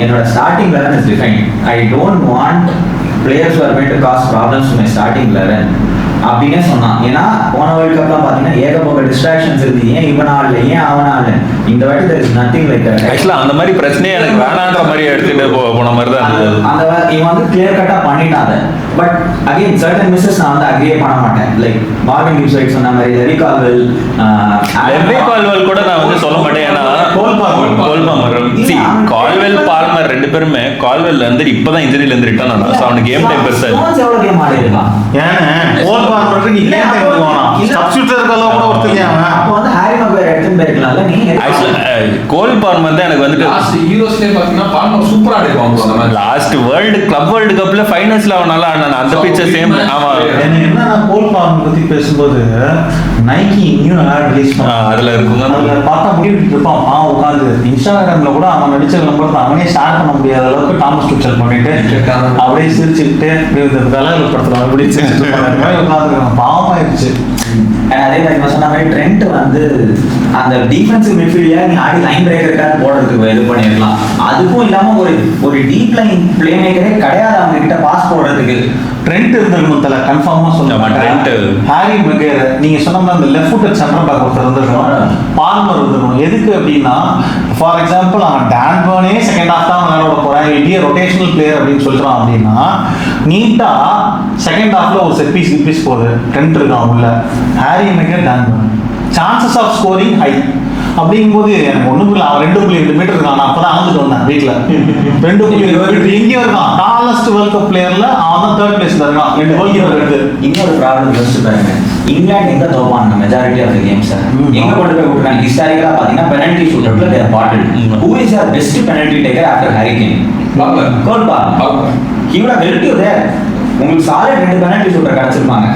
என்னோட starting 11 is defined. I don't want players who are going to cause problems to my starting 11 அப்படின்னே சொன்னான். ஏன்னா போன வேர்ல்ட் கப்லாம் பார்த்தீங்கன்னா ஏகப்பட்ட டிஸ்ட்ராக்ஷன்ஸ் இருக்கு. ஏன் இவனா ஆடல, ஏன் அவனா ஆடல, இந்த வாட்டி there is nothing like that. ஆக்சுவலா அந்த மாதிரி பிரச்சனையே எனக்கு வேணான்ற மாதிரி எடுத்துட்டு போன மாதிரி தான் இருந்தது. அந்த இவன் வந்து கிளியர் கட்டா பண்ணிட்டாங்க. பட் அகைன் சர்டன் மிஸ்ஸஸ் நான் வந்து அக்ரியே பண்ண மாட்டேன். லைக் மார்வின் கிப்ஸ் சொன்ன மாதிரி லெவி கால்வெல் கூட நான் வந்து சொல்ல மாட்டேன். ஏன்னா கால்வெல் பால்மர் ரெண்டு பேருமே கால்வெல் வந்து இப்பதான் இன்ஜுரியில இருந்து ரிட்டர்ன் ஆனா சோ அவனுக்கு கேம் டைம் பெருசா இல்ல. எவ்வளவு கேம் ஆடி இருக்கான் ஏன் கோல் பார்மருக்கு நீ கேம் டைம் போவானா சப்ஸ்டிட்யூட்டர் கலோ கூட ஒருத்தங்க அவன். அப்ப வந்து ஹாரி மக்வேர் எடுத்து போயிருக்கலாம்ல. நீ கோல் பால்மர் தான் எனக்கு வந்து லாஸ்ட் யூரோஸ்லயே பாத்தீங்கன்னா பால்மர் சூப்பரா ஆடிருப்பாங்க. லாஸ்ட் வேர்ல்டு கப்ல ஃபைனல்ஸ்ல அவனால ஆடுனா அந்த பிக்சர் சேம். ஆமா எனக்கு என்ன கோல் பார்மர் பத்தி பேசும்போது நைக்கி நியூ ஆட் ரிலீஸ் பண்ணா அதுல இருக்குங்க. அதுல பார்த்தா முடிவிட்டு இருப்பான். அவன் உட்காந்து இன்ஸ்டாகிராம்ல கூட அவன் நடிச்ச நம்பர் அவனே ஸ்டார்ட் பண்ண முடியாத அளவுக்கு டாமஸ் டுச்சல் பண்ணிட்டு அப்படியே சிரிச்சுக்கிட்டு கலர் படத்துல அப்படி உட்காந்துருக்கான். பாவமாயிருச்சு. அதே மாதிரி சொன்ன மாதிரி ட்ரெண்ட் வந்து அந்த டிஃபென்சிவ் மிட்ஃபீல்டா நீ ஆடி லைன் பிரேக்கருக்காக போடுறதுக்கு இது பண்ணிடலாம். அதுக்கும் இல்லாம ஒரு டீப் லைன் பிளே மேக்கரே கிடையாது அவங்க கிட்ட பாஸ் போடுறதுக்கு. ட்ரெண்ட் இருந்திருக்கும் தல கன்ஃபார்மா சொல்லுவாங்க. ட்ரெண்ட் ஹாரி மெகேர் நீங்க சொன்ன மாதிரி அந்த லெஃப்ட் ஃபுட் சென்டர் பேக் ஒருத்தர் இருந்திருக்கணும். பால்மர் இருந்திருக்கணும். எதுக்கு அப்படின்னா ஃபார் எக்ஸாம்பிள் அவன் டான் பர்னே செகண்ட் ஹாஃப் தான் விளையாட போறான், இந்தியா ரொட்டேஷனல் பிளேயர் அப்படின்னு சொல்றான் அப்படின்னா நீட்டா செகண்ட் ஹாஃப்ல ஒரு செட் பீஸ் போகுது. ட்ரெண்ட் இருக்கான் உள்ள. Harry Maguire Dan Burn chances of scoring high அப்படிங்கும்போது எனக்கு 2.2 மீட்டர் இருக்கான். அப்பதான் ஆந்துட்டு வந்தேன் வீட்டுல 2.2 எங்கேயும் இருக்கான். டாலஸ்ட் வேர்ல்ட் கப் பிளேயர்ல அவன் தான் 3rd பிளேஸ்ல இருக்கான். 2 கோல் கீப்பர் எடுத்து. இன்னொரு ப்ராப்ளம் யோசிச்சு பாருங்க. இங்கிலாந்து எங்க தோப்பாங்க மெஜாரிட்டி ஆஃப் தி கேம்ஸ் எங்க கொண்டு போய் விட்டுறாங்க. ஹிஸ்டாரிக்கலா பாத்தீங்கன்னா பெனல்டி ஷூட்டர்ல they are bottle. Who is the best penalty taker after Harry Kane? Cole Palmer. he would have helped you there. உங்களுக்கு சாலிட் 2 பெனல்டி ஷூட்டர் கிடைச்சிருப்பாங்க.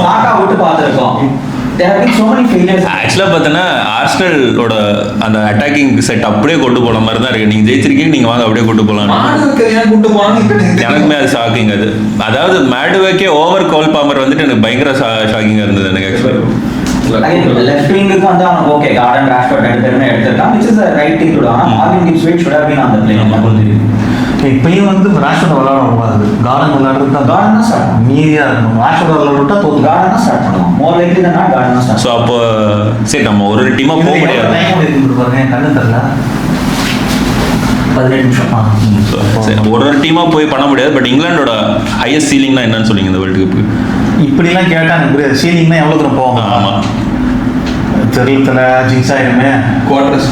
சாக்கா விட்டு பார்த்திருக்கோம். ஆக்சுவலா பார்த்தனா ஆர்சனலோட அந்த அட்டாக்கிங் செட் அப்படியே கொண்டு போன மாதிரி தான் இருக்கு. நீங்க ஜெயிச்சிருக்கீங்க, நீங்க வாங்க அப்படியே கொண்டு போலாம். எனக்குமே அது ஷாக்கிங். அது அதாவது மேடுவேக்கே ஓவர் கோல் பாமர் வந்துட்டு எனக்கு பயங்கர ஷாக்கிங்கா இருந்தது எனக்கு ஆக்சுவலா. லெஃப்ட் விங்குக்கு வந்து அவன் ஓகே கார்டன் ராஷ்ஃபோர்ட் எடுத்துட்டான், which is the right thing to do. ஆனா Marvin Gibbs should have been on the play. இப்பயும் வந்து ராஷ்ஃபோர்ட் விளையாட கூடாது. கார்டன் விளையாடுறது தான். கார்டன் தான் ஸ்டார்ட் மீதியா இருக்கும். ராஷ்ஃபோர்ட் விளையாடுறா தோத்து கார்டன் தான் ஸ்டார்ட் பண்ணுவோம். More likely than not garden தான் ஸ்டார்ட். சோ அப்போ சரி நம்ம ஒரு டீமா போக முடியாது. பாருங்க கண்ணு தெரியல 18 நிமிஷம். ஒரு டீமா போய் பண்ண முடியாது. பட் இங்கிலாண்டோட ஹையஸ்ட் சீலிங்னா என்னன்னு சொல்லுங்க இந்த வேர்ல்ட் கப்? இப்படிலாம் கேட்டா எனக்கு புரியாது. சீலிங்னா எவ்வளவு தூரம் போவாங்க? ஆமா தெரியல ஜிங்ஸ் ஆயிருமே. குவார்டர்ஸ்.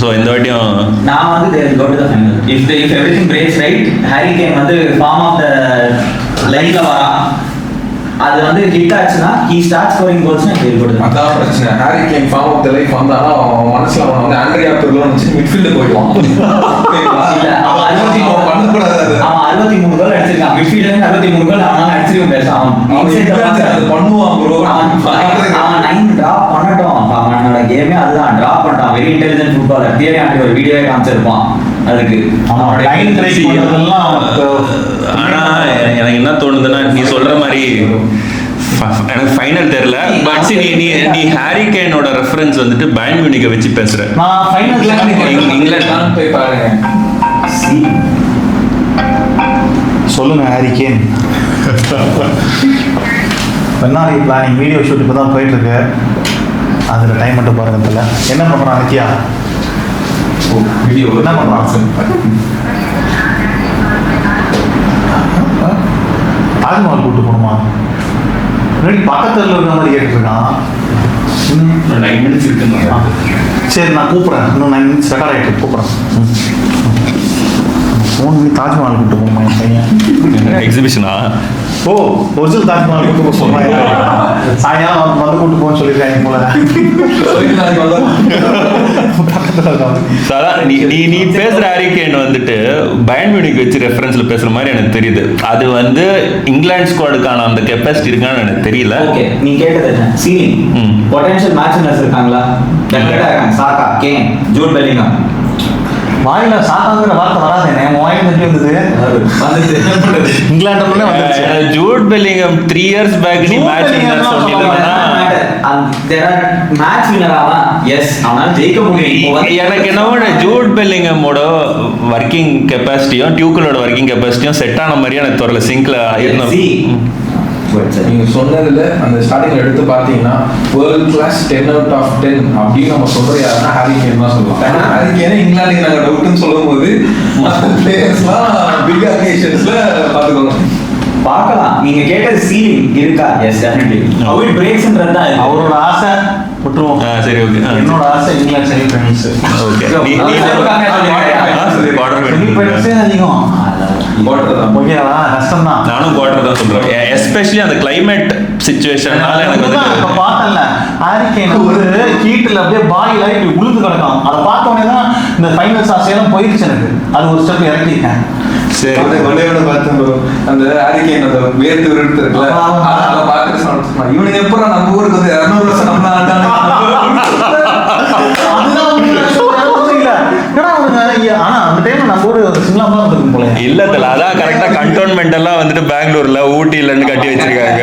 சோ இந்த வாட்டியும் நான் வந்து they will go to the final. If everything breaks right, Harry Kane வந்து form of the லைன்ல வரா. அது வந்து ஹிட் ஆச்சுனா he starts scoring goals and they will go to the final. அதான் பிரச்சனை. Harry Kane form of the life வந்தானா அவன் மனசுல அவன் வந்து ஆண்ட்ரியா பிர்லோ வந்துச்சு மிட்ஃபீல்டு போயிடுவான். இல்ல, அவன் 63 பண்ணக்கூடாது. அவன் 63 கோல் அடிச்சிருக்கான். மிட்ஃபீல்ட்ல 63 கோல் அவனால அடிச்சிருக்க பேச அது பண்ணுவான் ப்ரோ. அவன் 9 டிராப் பண்ணட்டும். அவனோட கேமே அதுதான், டிராப் பண்ணிட்டான். Very intelligent footballer. Theory aunty ஒரு வீடியோவே காமிச்சிருப்பான் அதுக்கு. அவனோட லைன் பிரேக் பண்ணதெல்லாம் ஆனா எனக்கு என்ன தோணுதுன்னா நீ சொல்ற மாதிரி எனக்கு ஃபைனல் தெரியல. பட் நீ நீ நீ ஹாரி கேனோட ரெஃபரன்ஸ் வந்துட்டு பயன் மியூனிக்கை வச்சு பேசுற. நான் ஃபைனல் இங்கிலாந்து போய் பாருங்க. சொல்லுங்க ஹாரி கேன். வென்னாரி பிளானிங் வீடியோ ஷூட் இப்போ தான் போயிட்டு இருக்கு. அதில் டைம் மட்டும் பாருங்க. தெரியல என்ன பண்ணுறான் நித்யா? வீடியோ என்ன பண்ணுறான்? தாஜ்மஹால் கூப்பிட்டு போகணுமா? முன்னாடி பக்கத்தில் இருக்கிற மாதிரி கேட்டுருக்கான். 9 minutes இருக்குங்க. சரி நான் கூப்பிட்றேன். இன்னும் 9 minutes ரெக்கார்ட் ஆகிட்டு கூப்பிட்றேன். ஃபோன் பண்ணி தாஜ்மஹால் கூப்பிட்டு போகணுமா என் பையன்? எக்ஸிபிஷனா? ஓ ஒரிஜினல் தாஜ்மஹால் கூட்டு போக சொல்லுவாங்க. சாயங்காலம் வந்து கூட்டு போன்னு சொல்லியிருக்காங்க போல. நீ நீ நீ பேசுற ஹாரி கேன் வந்துட்டு பயன் மியூனிக் வச்சு ரெஃபரன்ஸ்ல பேசுற மாதிரி எனக்கு தெரியுது. அது வந்து இங்கிலாந்து ஸ்குவாடுக்கான அந்த கெப்பாசிட்டி இருக்கான்னு எனக்கு தெரியல. ஓகே, நீ கேட்டது என்ன? சீலிங் பொட்டன்ஷியல் மேட்ச் வின்னர்ஸ் இருக்காங்களா? டெஃபினட்டா இருக்காங்க. சாகா, கேன், ஜூட் பெல்லிங்ஹாம். வாயில சாக்காங்கிற வார்த்தை வராதேனே, வாயில தட்டி வந்தது. இங்கிலாந்து வந்துருச்சு. ஜூட் பெல்லிங்ஹாம் 3 years பேக் நீ மேட்ச் வின்னர் சொன்னீங்கன்னா மேட்ச் வின்னர் ஆவான். எஸ், அவனால ஜெயிக்க முடியும். எனக்கு என்னவோ ஜூட் பெல்லிங்ஹாமோட ஒர்க்கிங் கெப்பாசிட்டியும் டியூக்கலோட ஒர்க்கிங் கெப்பாசிட்டியும் செட் ஆன மாதிரியே எனக்கு தெரியல. சிங்க்ல நீங்க சொன்னதுல அந்த ஸ்டார்டிங்ல எடுத்து பாத்தீங்கன்னா வேர்ல்ட் கிளாஸ் 10 out of 10 அப்படின்னு நம்ம சொல்ற யாருன்னா ஹாரி கேன் தான் சொல்லுவோம். ஏன்னா ஹாரி கேன் இங்கிலாந்துக்கு நாங்க டவுட்னு சொல்லும் போது மற்ற பிளேயர்ஸ்லாம் பிக் அகேஷன்ஸ்ல பாத்துக்கணும். பார்க்கலாம். நீங்க கேட்டது சீலிங் இருக்கா? Yes, definitely. ஹவ் இட் பிரேக்ஸ்ன்றது தான் அவரோட ஆசை. விட்டுருவோம். சரி, ஓகே. என்னோட ஆசை இங்கிலாந்து செமி ஃபைனல்ஸ். ஓகே. நீ செமி ஃபைனல்ஸே அதிகம். ஓகேவா? கஷ்டம் தான். நானும் குவார்டர் தான் சொல்றேன். எஸ்பெஷலி அந்த கிளைமேட் சிச்சுவேஷனால எனக்கு இப்ப பார்த்தேன்ல ஹாரி கேன் ஒரு ஹீட்ல அப்படியே பாயில் ஆகி உழுது கிடக்கும். அதை பார்த்த உடனே தான் இந்த ஃபைனல்ஸ் ஆசையெல்லாம் போயிடுச்சு எனக்கு. அது ஒரு ஸ்டெப் இறக்கிட்டேன். சரி, அந்த ஹாரி கேன் அந்த வேர்த்து விருட்டு இருக்குல்ல, அதை பார்த்துட்டு சொன்னா இவனுக்கு எப்போ நம்ம ஊருக்கு வந்து 200 வருஷம் நம்ம ஆட்டாங்க. ஆனா அந்த டைம்ல நம்ம ஊரு சிம்லா தான் இருக்கும் போல. இல்ல தல, அதான் கரெக்டா கண்டோன்மெண்ட் எல்லாம் வந்துட்டு பெங்களூர்ல ஊட்டில கட்டி வச்சிருக்காங்க.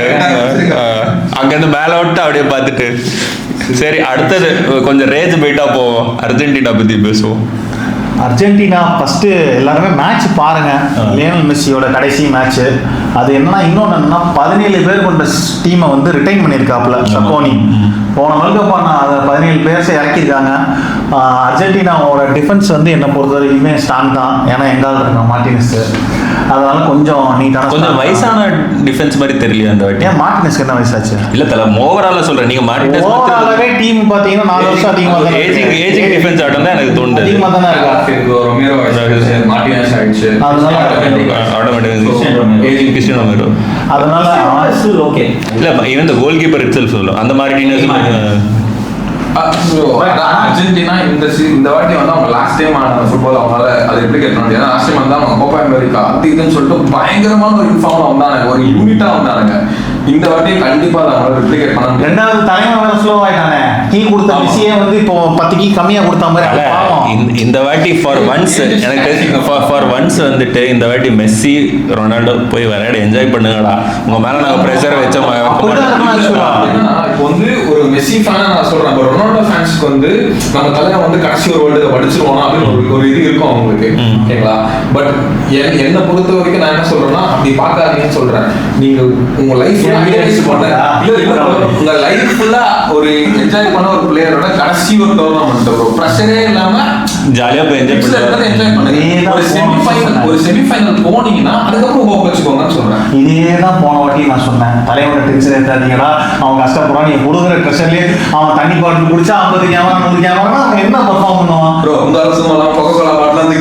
அங்க இருந்து மேல விட்டு அப்படியே பார்த்துட்டு. சரி, அடுத்தது கொஞ்சம் ரேஜ் போயிட்டா போவோம். அர்ஜென்டினா பத்தி பேசுவோம். அர்ஜென்டினா ஃபர்ஸ்ட் எல்லாருமே மேட்ச் பாருங்க. லியோனல் மெஸ்ஸியோட கடைசி மேட்ச். அது என்னன்னா இன்னொன்று என்னன்னா 17 பேர் கொண்ட டீமை வந்து ரிட்டைன் பண்ணியிருக்காப்புல சப்போனி. போன வேர்ல்ட் கப் அதை 17 பேர்ஸை இறக்கியிருக்காங்க. அர்ஜென்டினாவோட டிஃபென்ஸ் வந்து என்னை பொறுத்த வரைக்குமே ஸ்ட்ராங் தான். ஏன்னா எங்காவது இருக்காங்க மார்டினஸ். அதனால கொஞ்சம் நீட்டான கொஞ்சம் வயசான டிஃபென்ஸ் மாதிரி தெரியல அந்த வாட்டி. ஏன் மார்டினஸ்க்கு என்ன வயசாச்சு? இல்ல தல, ஓவரால சொல்றேன். நீங்க மார்டினஸ் ஓவராலாவே டீம் பாத்தீங்கன்னா 4 வருஷம் அதிகமா தான் ஏஜிங் டிஃபென்ஸ் ஆட்டம் தான் எனக்கு தோணுது. அதிகமா தானே இருக்கா? ரொமேரோ ஆயிடுச்சு, மார்டினஸ் ஆயிடுச்சு. அதனால ஏஜிங் கிறிஸ்டியானோ ரொமேரோ. அதனால ஓகே. இல்ல, even the goal keeper itself சொல்லும் அந்த மார்டினஸ். அர்ஜென்டினா இந்த வாட்டி வந்து அவங்க லாஸ்ட் டைம் ஆன ஃபுட்பால் அவங்களால அதை எப்படி கேட்க முடியாது. ஏன்னா லாஸ்ட் டைம் வந்து அவங்க கோப்பா அமெரிக்கா அது இதுன்னு சொல்லிட்டு பயங்கரமான ஒரு இன்ஃபார்ம்ல வந்தாங்க, ஒரு யூனிட்டா வந்தாங்க. இந்த வாட்டி கண்டிப்பா அதை அவங்களால ரெப்ளிகேட் பண்ண முடியாது. ரெண்டாவது தலைமை வேற ஸ்லோ ஆயிட்டானே. கீ கொடுத்த விஷயே வந்து இப்போ 10 கீ கம்மியா கொடுத்த மாதிரி. இந்த வாட்டி ஃபார் ஒன்ஸ் எனக்கு ஃபார் ஒன்ஸ் வந்துட்டு இந்த வாட்டி மெஸ்ஸி ரொனால்டோ போய் விளையாட என்ஜாய் பண்ணுங்கடா. உங்க மேல நாங்க பிரஷர் வச்ச இப்போ வந்து ஒரு மெஸ்ஸி ஃபேனா நான் சொல்றேன், ஒரு ரொனால்டோ ஃபேன்ஸ்க்கு வந்து நம்ம தலைவன் வந்து கடைசி ஒரு வேர்ல்டு கப் அடிச்சிருவோம் அப்படின்னு ஒரு இது இருக்கும் அவங்களுக்கு. ஓகேங்களா? பட் என்னை பொறுத்த வரைக்கும் நான் என்ன சொல்றேன்னா அப்படி பார்க்காதீங்கன்னு சொல்றேன். நீங்க உங்க லைஃப் உங்க லைஃப் ஃபுல்லா ஒரு என்ஜாய் பண்ண ஒரு பிளேயரோட கடைசி ஒரு டோர்னமெண்ட் ஒரு பிரஷரே இல்லாம ஜாலியா போய் என்ஜாய் பண்ணுங்க. ஒரு செமிஃபைனல் போனீங்கன்னா அதுக்கப்புறம் ஹோப் வச்சுக்கோங்கன்னு சொல்றேன். இதேதான் போன வாட்டி நான் சொன்னேன். தலைவரோட டென்ஷன் ஏத்தாதீங்கடா, அவன் கஷ்டப்படுறான். நீங்க கொடுக்குற ப்ரெஷர்லயே அவன் தண்ணி பாட்டில் குடிச்சா 50 கேமரா 100 கேமரா அவன் என்ன பெர்ஃபார்ம் பண்ணுவான்? ப்ரோ உங்க அரசு கோகோகோலா பாட்டில்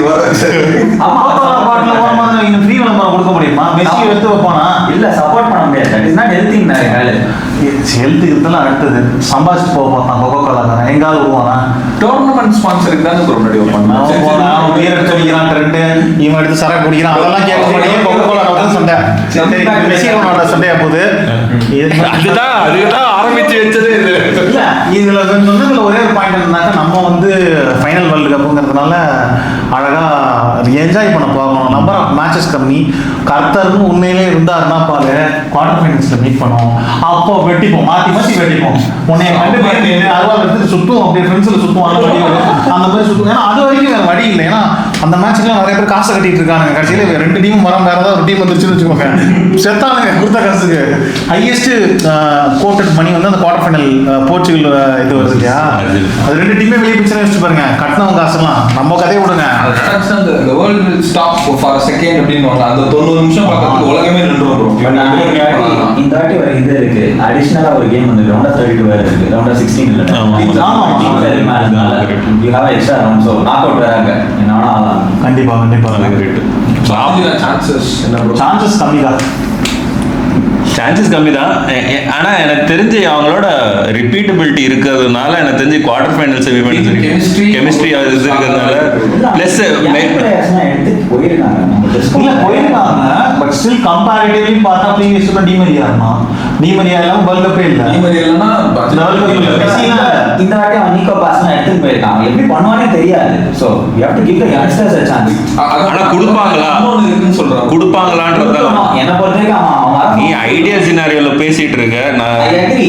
ஃப்ரீ விளம்பரம் கொடுக்க முடியுமா? மெஸ்ஸி எடுத்து வைப்பானா? இல்ல சப்போர்ட் பண்ண முடியாது. தட் இஸ் நாட் ஹெல்த்திங் நிறைய ஹெல்த்துக்கு இதெல்லாம் அடுத்தது சம்பாதிச்சு போக பார்த்தான் கொக்கோ கோலாக்காரன் எங்காவது விடுவானா? டோர்னமெண்ட் ஸ்பான்சருக்கு தான் ப்ரோ முன்னாடி அவன் உயிர் எடுத்து வைக்கிறான் ட்ரெண்டு, இவன் எடுத்து சரக்கு குடிக்கிறான், அதெல்லாம் கேட்க கொக்கோ கோலா சண்டை. சரி மெஸ்ஸி அவனோட சண்டையா போகுது. அதுதான் ஆரம்பிச்சு வச்சது இது. இல்ல இதுல சொன்னதுல ஒரே ஒரு பாயிண்ட் என்னன்னாக்கா, நம்ம வந்து ஃபைனல் வேர்ல்டு கப்புங்கிறதுனால அழகா என்ஜாய் பண்ண போகணும். நம்பர் ஆஃப் மேட்சஸ் கம்மி. கர்த்தர்னு உண்மையிலே இருந்தாருன்னா பாரு, குவார்டர் ஃபைனல்ஸ்ல மீட் பண்ணுவோம். அப்போ வெட்டிப்போம், மாத்தி மாத்தி வெட்டிப்போம். உன்னை கண்டு அறுபது எடுத்துட்டு சுத்துவோம், அப்படியே ஃப்ரெண்ட்ஸ்ல சுத்துவோம், அந்த மாதிரி சுத்துவோம். ஏன்னா அது வரைக்கும் வேற வழி இல்லை. ஏன்னா அந்த மேட்ச்லாம் நிறைய பேர் காசை கட்டிட்டு இருக்காங்க. கடைசியில 2 டீமும் வரம் வேற ஏதாவது ஒரு டீம் வந்துருச்சுன்னு வச்சுக்கோங்க, செத்தானுங்க கொடுத்த காசுக்கு. ஹையஸ்ட் கோட்டட் மணி வந்து அந்த குவார்டர் ஃபைனல் போர்ச்சுகல் இது வருது இல்லையா, அது 2 டீமே வெளியே பிடிச்சு வச்சுட்டு பாருங்க. கட்டினவங்க காசுலாம் நம்ம கதையை விடுங்க. the world will stop for a second அப்படின்னு அந்த 90 நிமிஷம் பார்க்கறதுக்கு உலகமே நின்று வரும். இந்த வாட்டி ஒரு இது இருக்கு, அடிஷனலா ஒரு கேம் வந்து ரவுண்ட் ஆஃப் 32 வேற இருக்கு, ரவுண்ட் ஆஃப் 16 இல்ல. You have extra round, so knock out வராங்க. என்னன்னா கண்டிப்பா சான்சஸ் கம்மி தான். சான்சஸ் கம்மி தான். ஆனால் எனக்கு தெரிஞ்சு அவங்களோட ரிப்பீட்டபிலிட்டி இருக்கிறதுனால எனக்கு தெரிஞ்சு குவார்டர் ஃபைனல் செமிஃபைனல்ஸ் கெமிஸ்ட்ரி இது இருக்கிறதுனால ப்ளஸ் போயிருக்காங்க. பட் ஸ்டில் கம்பேரிட்டிவ்லி பார்த்தா ப்ரீவியஸ் டிமரியா எல்லாம் வேர்ல்ட் கப்பே இல்லை. இந்த வாட்டி அவன் நீக்கோ பாஸ்னா எடுத்துட்டு போயிருக்கான். எப்படி பண்ணுவானே தெரியாது. So you have to give the youngsters a chance. ஆனால் கொடுப்பாங்களான்றது என்ன பொறுத்தவரைக்கும் அவன் நீ ஐடியா சினாரியோல பேசிட்டு இருக்க. நான் ஐ அக்ரி.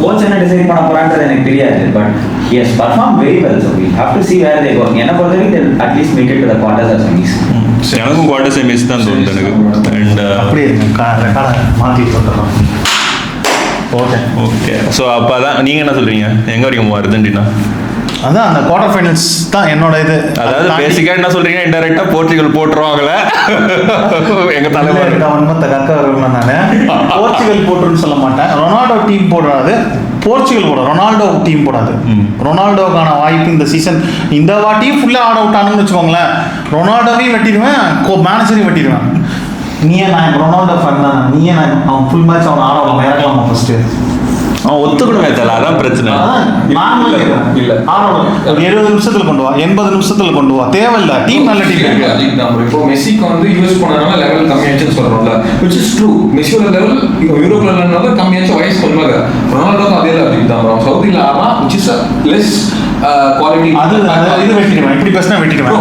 கோச் என்ன டிசைட் பண்ண போறான்றது எனக்கு தெரியாது. But yes perform very well. So we have to see where they go. என்ன பொறுத்தவரைக்கும் at least make it to the quarters or semis. எனக்கும் குவார்டர் செமிஸ் தான் தோணுது எனக்கு. அண்ட் அப்படியே ரெக்கார்டை மாற்றி போட்டுறோம். ஓகே ஸோ அப்போ தான் நீங்கள் என்ன சொல்கிறீங்க, எங்கே வரைக்கும் அர்ஜென்டினா? அதான் அந்த குவார்டர் ஃபைனல்ஸ் தான் என்னோட இது. அதாவது பேசிக்காக என்ன சொல்கிறீங்க, இன்டெரக்டாக போர்ச்சுகல் போட்டுருவாங்களே எங்கள் தலைவர் உண்மத்தை கக்க வருவேன். நான் போர்ச்சுகல் போட்டுருன்னு சொல்ல மாட்டேன். ரொனால்டோ டீம் போடுறாது, போர்ச்சுகல் போட ரொனால்டோ டீம் போடாது. ரொனால்டோக்கான வாய்ப்பு இந்த சீசன் இந்த வாட்டியும் ஃபுல்லாக ஆட் அவுட் ஆனோம்னு வச்சுக்கோங்களேன். ரொனால்டோவையும் வெட்டிடுவேன், மேனேஜரையும் வெட்டிடுவேன். நீயே நான் ரொனால்டோ ஃபேன் தான், நீயே நான் அவன் ஃபுல் மேட்ச் அவன் ஆடலாம் இறக்கலாமா ஃபர்ஸ்ட்? அவன் ஒத்துக்கணுமே தெரியல, அதான் பிரச்சனை. இல்ல 70 நிமிஷத்துல கொண்டு வா, 80 நிமிஷத்துல கொண்டு வா, தேவையில்ல. டீம் நல்ல டீம் இருக்கு. இப்போ மெஸ்ஸிக்கு வந்து யூஎஸ் போனதுனால லெவல் கம்மியாச்சுன்னு சொல்றோம்ல, which is true. மெஸ்ஸியோட லெவல் யூரோப்ல லெவல்னால கம்மியாச்சு, வயசு கம்மியாக. ரொனால்டோக்கு அதே லெவல் தான். சவுதியில் ஆனா which is less quality. அது இது வெட்டிடுவேன், இப்படி பேசினா வெட்டிடுவேன்.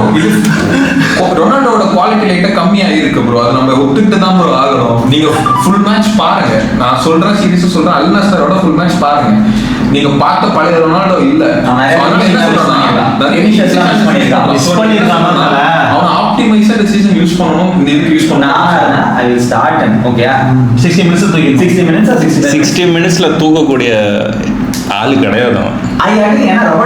ரொனால்டோட குவாலிட்டி லைட்டா கம்மியாக இருக்கு ப்ரோ. அது நம்ம ஒத்துக்கிட்டு தான் ப்ரோ ஆகணும். நீங்க ஃபுல் மேட்ச் பாருங்க, நான் சொல்றேன் சீரியஸா சொல்றேன், அல் நஸ்ரோட ஃபுல் மேட்ச் பாருங்க. நீங்க பார்த்த பழைய ரொனால்டோ இல்ல. அவன் ஆப்டிமைஸா டிசிஷன் யூஸ் பண்ணனும், இந்த இதுக்கு யூஸ் பண்ணனும். I will start and okay 60 minutes தூக்கி 60 minutes or 60 minutesல தூக்கக்கூடிய ஆளு கிடையாது.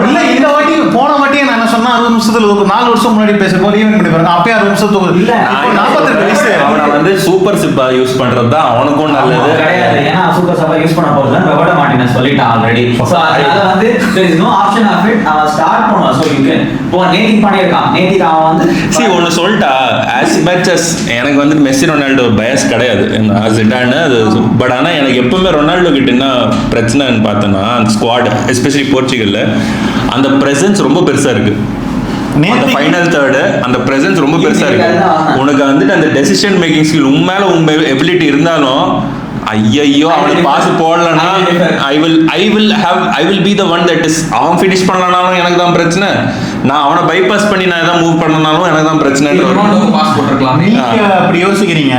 இல்ல இந்த வாட்டி போன வாட்டியே நான் என்ன சொன்னா 60 நிமிஷத்துல 4 வருஷம் முன்னாடி பேசும்போது ஈவென்ட் பண்ணி பாருங்க, அப்பயே 60 நிமிஷத்துக்கு இல்ல 42 வயசு. அவனை வந்து சூப்பர் சிப்பா யூஸ் பண்றது தான் அவனுக்கும் நல்லது கிடையாது. ஏன்னா சூப்பர் சிப்பா யூஸ் பண்ண போறது ரொபர்டோ மார்டினஸ் சொல்லிட்டான் ஆல்ரெடி. சோ அதனால வந்து there is no option of it. அவன் ஸ்டார்ட் பண்ணுவான். சோ யூ கேன் இப்போ நேத்தி பண்ணிருக்கான். நேத்தி அவன் வந்து ஒன்னு சொல்லிட்டா as much as எனக்கு வந்து மெஸ்ஸி ரொனால்டோ பயஸ் கிடையாது ஜிடான் அது. பட் ஆனா எனக்கு எப்பவுமே ரொனால்டோ கிட்ட என்ன பிரச்சனைன்னு பார்த்தேன்னா அந்த ஸ்குவாட் எஸ்பெஷலி போர்ச்சுகல்ல அந்த பிரசன்ஸ் ரொம்ப பெருசா இருக்கு. அந்த ஃபைனல் தேர்டு அந்த பிரசன்ஸ் ரொம்ப பெருசா இருக்கு. உனக்கு வந்துட்டு அந்த டெசிஷன் மேக்கிங் ஸ்கில் உண்மையில உங்க எபிலிட்டி இருந்தாலும் ஐயோ அவனுக்கு பாஸ் போடலன்னா I will be the one that is அவன் ஃபினிஷ் பண்ணலனாலும் எனக்கு தான் பிரச்சனை, நான் அவனை பைபாஸ் பண்ணி நான் எதாவது மூவ் பண்ணனாலும் எனக்கு தான் பிரச்சனை. பாஸ் போட்டுருக்கலாம். நீங்க அப்படி யோசிக்கிறீங்க.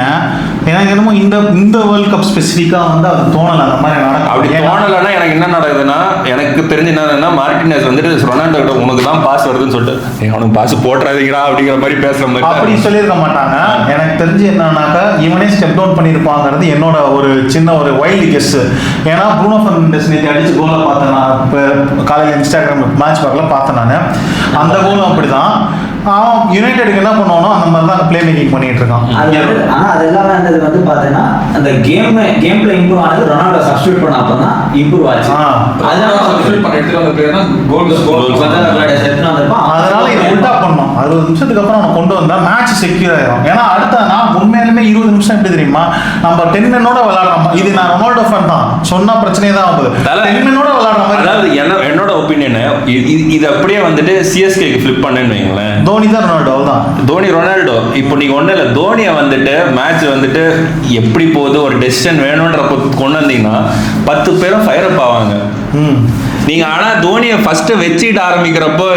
எனக்கு என்னமோ இந்த வேர்ல்ட் கப் ஸ்பெசிஃபிக்கா வந்து அது தோணல. அந்த மாதிரி நடக்கும். அப்படி தோணலைன்னா எனக்கு என்ன நடக்குதுன்னா, எனக்கு தெரிஞ்சு என்னன்னா மார்டினஸ் வந்துட்டு ரொனால்டோ கிட்ட உனக்கு தான் பாஸ் வருதுன்னு சொல்லிட்டு அவனுக்கு பாஸ் போட்டுறாதீங்களா அப்படிங்கிற மாதிரி பேசுற மாதிரி அப்படி சொல்லியிருக்க மாட்டாங்க. எனக்கு தெரிஞ்சு என்னன்னாக்கா இவனே ஸ்டெப் டவுன் பண்ணியிருப்பாங்கிறது என்னோட ஒரு சின்ன ஒரு வைல்டு கெஸ். ஏன்னா ப்ரூனோ ஃபெர்னாண்டஸ் நேற்று அடிச்சு கோலை பார்த்தேன். நான் இப்போ காலையில் இன்ஸ்டாகிராம் மேட்ச் பார்க்கல பார்த்தேன் நான். அந்த கோலும் அப்படிதான். அவன் யுனைடெடுக்கு என்ன பண்ணுவானோ அந்த மாதிரி தான் பிளே மேக்கிங் பண்ணிட்டு இருக்கான். ஆனா அது எல்லாமே அந்த வந்து பாத்தீங்கன்னா அந்த கேம்ல இம்ப்ரூவ் ஆனது ரொனால்டோ சப்ஸ்டிட்யூட் பண்ண அப்பதான் இம்ப்ரூவ் ஆச்சு. அதனால சப்ஸ்டிட்யூட் பண்ண இடத்துல அந்த பிளேயர் தான் கோல் அதனால இது உல்டா பண்ணோம். அது நிமிஷத்துக்கு அப்புறம் அவனை கொண்டு வந்தா மேட்ச் செக்யூர் ஆயிரும். ஏன்னா அடுத்த நான் உண்மையாலுமே 20 நிமிஷம் எப்படி தெரியுமா, நம்ம 10 men-ஓட விளையாடுறோம். இது நான் ரொனால்டோ ஃபேன் தான், சொன்னா பிரச்சனையே தான் ஆகுது. 10 men-ஓட விளையாடுற மாதிரி. அதாவது என்னோட ஒப்பீனியன் இது அப்படியே வந்துட்டு சிஎஸ்கேக்கு ஃபிளிப் பண்ணேன்னு வைங்களேன். தோனி தான் ரொனால்டோ தான். தோனி ரொனால்டோ இப்போ நீங்க ஒன்றும் இல்லை, தோனியை வந்துட்டு மேட்ச் வந்துட்டு எப்படி போகுது ஒரு டெசிஷன் வேணும்ன்றப்ப கொண்டு வந்தீங்கன்னா 10 பேரும் ஃபயர் அப் ஆவாங்க. நீங்க ஆனா தோனியை ஃபர்ஸ்ட் வச்சிட்டு ஆரம்பிக்கிறப்போ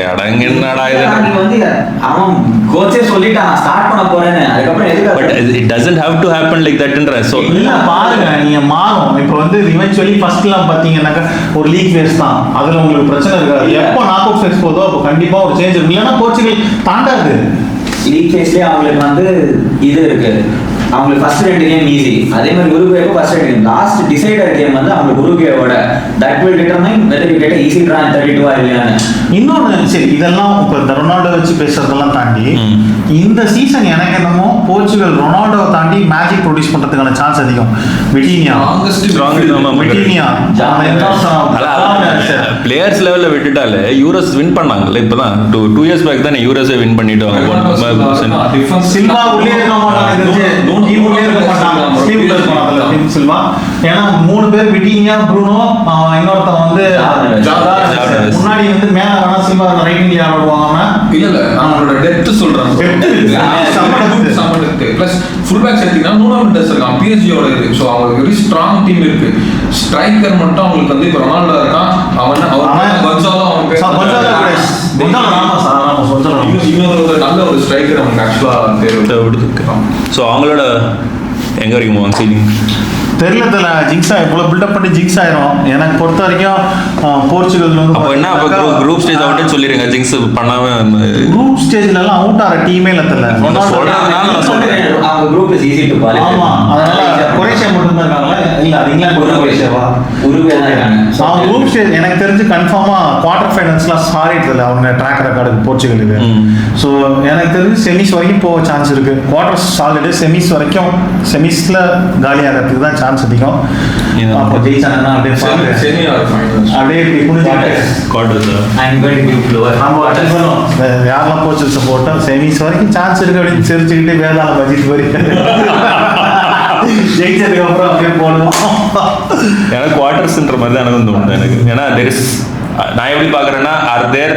அடங்க என்னடா இது, நீங்க வந்து அவன் கோச்சே சொல்லிட்டான் ஸ்டார்ட் பண்ண போறேன்னு, அதுக்கப்புறம் எதுக்கு but it doesn't have to happen like தட்ன்ற. ஸோ இல்ல பாருங்க, நீங்க மாறும். இப்போ வந்து இவென்ச்சுவலி ஃபர்ஸ்ட்லாம் பாத்தீங்கன்னாக்கா ஒரு லீக் ஃபேஸ் தான், அதுல உங்களுக்கு பிரச்சனை இருக்காது. எப்போ நாக் அவுட் ஃபேஸ் போதோ அப்போ கண்டிப்பா ஒரு சேஞ்ச் இருக்கும். இல்லைன்னா போர்ச்சுகல் தாண்டாது. லீக் ஃபேஸ்லயே அவங்களுக்கு வந்து இது இருக்கு, அவங்களுக்கு ஃபர்ஸ்ட் 2 கேம் ஈஸி. அதே மாதிரி உருகுவேக்கு first 2 game, last decider game வந்து அவங்களுக்கு உருகுவேவோட that will determine whether you get easy draw 32 இல்லையான்னு. இன்னொன்று சரி, இதெல்லாம் இப்போ இந்த ரொனால்டோ வச்சு பேசுறதெல்லாம் தாண்டி இந்த சீசன் எனக்கு என்னமோ போர்ச்சுகல் ரொனால்டோவை தாண்டி மேஜிக் ப்ரொடியூஸ் பண்றதுக்கான சான்ஸ் அதிகம். விட்டீனியா பிளேயர்ஸ் லெவல்ல விட்டுட்டாலே யூரோஸ் வின் பண்ணாங்கல்ல. இப்பதான் 2 இயர்ஸ் பேக் தானே யூரோஸே வின் பண்ணிட்டாங்க. சில்வா உள்ளே இருக்க மாட்டாங்க, சில்வா. ஏன்னா 3 பேர் விட்டீனியா, ப்ரூனோ, இன்னொருத்தன் வந்து முன்னாடி வந்து மேல வேணா சில்வா ரைட் விங்ல ஆடுவாங்க. இல்ல அவங்களோட டெப்த் சொல்றாங்க. பிளஸ் ஃபுல் பேக் சேர்த்தீங்கன்னா நூனோ மெண்டஸ் இருக்கான், பிஎஸ்ஜியோட இது. ஸோ அவங்களுக்கு வெரி ஸ்ட்ராங் டீம் இருக்கு. ஸ்ட்ரைக்கர் மட்டும் அவங்களுக்கு வந்து இப்போ ரொனால்டோ இருக்கான், அவன் கொன்சாலோ, இன்னொரு நல்ல ஒரு ஸ்ட்ரைக்கர் அவங்க ஆக்சுவலா தேவை. ஸோ அவங்களோட எங்க வரைக்கும் போவாங்க சீலிங் தெரியல. ஜிங்ஸா இவ்வளவு பில்டப் பண்ணி ஜிங்ஸ் ஆயிரும். எனக்கு பொறுத்த வரைக்கும் போர்ச்சுகல் வந்து அப்போ என்ன குரூப் ஸ்டேஜ் அவுட்னு சொல்லிருங்க. ஜிங்ஸ் பண்ணாம குரூப் ஸ்டேஜ்ல எல்லாம் அவுட் ஆற டீமே இல்ல தெரியல. அவங்க group is easy to qualify. ஆமா, அதனால குரோஷியா மட்டும் தான் இருக்காங்க. இல்ல அது இங்கிலாந்து கூட குரோஷியாவா உருகுவே தான் இருக்காங்க. அவங்க குரூப் ஸ்டேஜ் எனக்கு தெரிஞ்சு கன்ஃபார்மா குவார்டர் ஃபைனல்ஸ்லாம் சாரிட்டல அவங்க ட்ராக் ரெக்கார்டுக்கு போர்ச்சுகல் இது. ஸோ எனக்கு தெரிஞ்சு செமிஸ் வரைக்கும் போக சான்ஸ் இருக்கு. குவார்டர்ஸ் சாலிடு, செமிஸ் வரைக்கும் செமிஸ்ல காலி ஆகிறதுக்கு தான் சான்ஸ் அதிகம். அப்போ ஜெயிச்சாங்கன்னா அப்படியே அப்படியே யாரெல்லாம் போர்ச்சுகல் சப்போர்ட்டா செமிஸ் வரைக்கும் சான்ஸ் இருக்கு அப்படின்னு சிரிச்சுக்கிட்டு வேதாள பட்ஜெட் வரைக்கும் ஜெயிச்சதுக்கு அப்புறம் அப்படியே போடுவோம். எனக்கு குவார்டர்ஸ்ன்ற மாதிரி தான் எனக்கு தோணுது. எனக்கு ஏன்னா நான் எப்படி பாக்குறேன்னா are there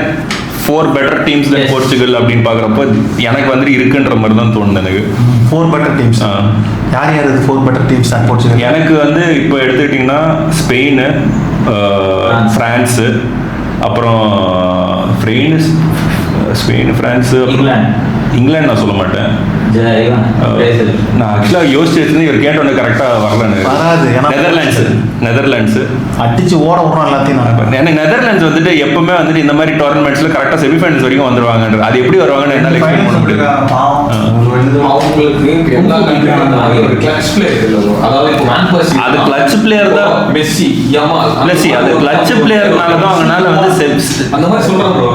4 better teams then Portugal அப்படின்னு பாக்குறப்போ எனக்கு வந்து இருக்குன்ற மாதிரி தான் தோணுது. எனக்கு 4 பெட்டர் டீம்ஸ் யார் யார் 4 பெட்டர் டீம்ஸ் தான் போர்ச்சுகல்? எனக்கு வந்து இப்போ எடுத்துக்கிட்டிங்கன்னா ஸ்பெயின், ஃப்ரான்ஸு, அப்புறம் ஸ்பெயின், ஃப்ரான்ஸு, இங்கிலாந்து நான் சொல்ல மாட்டேன். நான் ஆக்சுவலாக யோசிச்சு வச்சிருந்து இவர் கேட்டோன்னு கரெக்டாக வராது. நெதர்லாண்ட்ஸு அடிச்சு ஓட விடுறோம் எல்லாத்தையும். எனக்கு நெதர்லாண்ட்ஸ் வந்துட்டு எப்பவுமே வந்துட்டு இந்த மாதிரி டோர்னமெண்ட்ஸ்ல கரெக்டாக செமிஃபைனல்ஸ் வரைக்கும் வந்துருவாங்க. அது எப்படி வருவாங்கன்னு என்னால் எக்ஸ்பிளைன் பண்ண முடியாது. அவங்களுக்கு கிளட்ச் பிளேயர் இல்ல. அதாவது இப்போ வான் பர்சி அது கிளட்ச் பிளேயர் தான். மெஸ்ஸி, யமால், மெஸ்ஸி அது கிளட்ச் பிளேயர்னால தான் அவங்கனால வந்து அந்த மாதிரி சொல்றேன் ப்ரோ.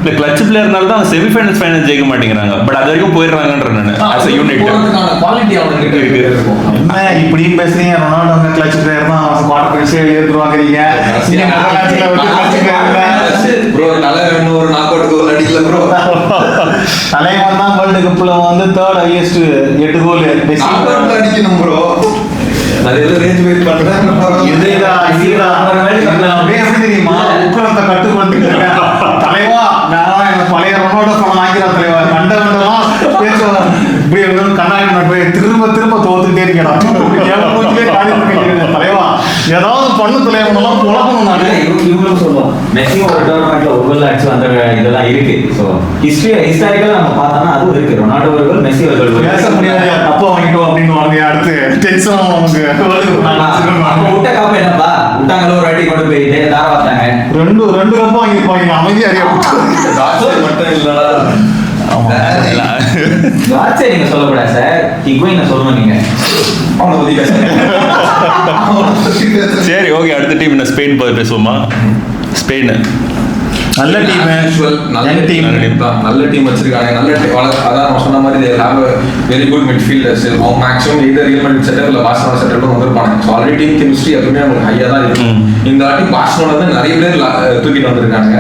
இல்ல கிளட்ச் பிளேயர்னால தான் அவங்க செமிஃபைனல்ஸ் ஃபைனல் ஜெயிக்க மாட்டேங்கிறாங்க. பட் அது வரைக்கும் போயிடுறாங்கன்ற நான் as a unit குவாலிட்டி அவங்களுக்கு இருக்கு. என்ன இப்படியும் பேசுறீங்க? ரொனால்டோ வந்து கிளட்ச் பிளேயர் தான், அவங்க குவார்டர் ஃபைனல்ஸ் ஏத்துவாங்கறீங்க. நீங்க நெதர்லாண்ட்ஸ்ல வந்து கிளட்ச் பிளேயர் ப்ரோ தலைவன் ஒரு நாக் அவுட் கோல் அடிக்கல ப்ரோ. தலைவன் தான் வேர்ல்ட் கப்ல வந்து 3rd ஹையஸ்ட் 8 கோல் நாக் அவுட் அடிக்கணும் ப்ரோ. அது எல்லாம் ரேஞ்ச் வெயிட் பண்றாங்க. இதுடா அப்படியே எப்படி தெரியுமா? உக்கரத்தை கட்டுப்படுத்திட்டு தலைவா நான் பழைய ரொனால்டோ படம் ஆகிற தலைவா கண்டவெல்லாம் பேசுவாங்க. இப்படி கண்ணாடி போய் திரும்ப தோத்துக்கிட்டே இருக்கேன் தலைவா, ஏதாவது பண்ணு தலைவனெல்லாம் புலப்பணும். நான் இவங்களும் சொல்லுவோம் மெஸ்ஸி ஒரு டோர்னமெண்ட்ல ஒரு கோல் அடிச்சு வந்த இதெல்லாம் இருக்கு. ஸோ ஹிஸ்டாரிக்கலா நம்ம பார்த்தோம்னா அதுவும் இருக்கு. ரொனால்டோ ஒரு கோல், மெஸ்ஸி ஒரு கோல். பேச முடியாது, தப்பு வாங்கிட்டோம் அப்படின்னு வாங்க. அடுத்து டென்ஷன் அவங்க விட்ட காப்ப என்னப்பா விட்டாங்களோ ஒரு வாட்டி கொண்டு போய் தார வாத்தாங்க. ரெண்டு கப்பு வாங்கிருப்பாங்க. அமைதியா மட்டும் இல்லடா. நீங்க சொல்லக்கூடாது சார், ஹிக்வைன் சொல்லணும் நீங்க. சரி ஓகே, அடுத்த டீம் ஸ்பெயின் பேசுவோமா? ஸ்பெயின் நல்ல team. நல்ல Young team. team தான். நல்ல டீம் வச்சிருக்காங்க. நல்ல அதான் நம்ம சொன்ன மாதிரி they have a very good midfielders. அவங்க maximum either Real Madrid setup இல்ல பார்சிலோனா செட்டப்ல வந்திருப்பாங்க. ஸோ ஆல்ரெடி டீம் கெமிஸ்ட்ரி எப்பவுமே நமக்கு ஹையா தான் இருக்கும். இந்த வாட்டி பார்சிலோனா தான் நிறைய பேர் தூக்கிட்டு வந்திருக்காங்க.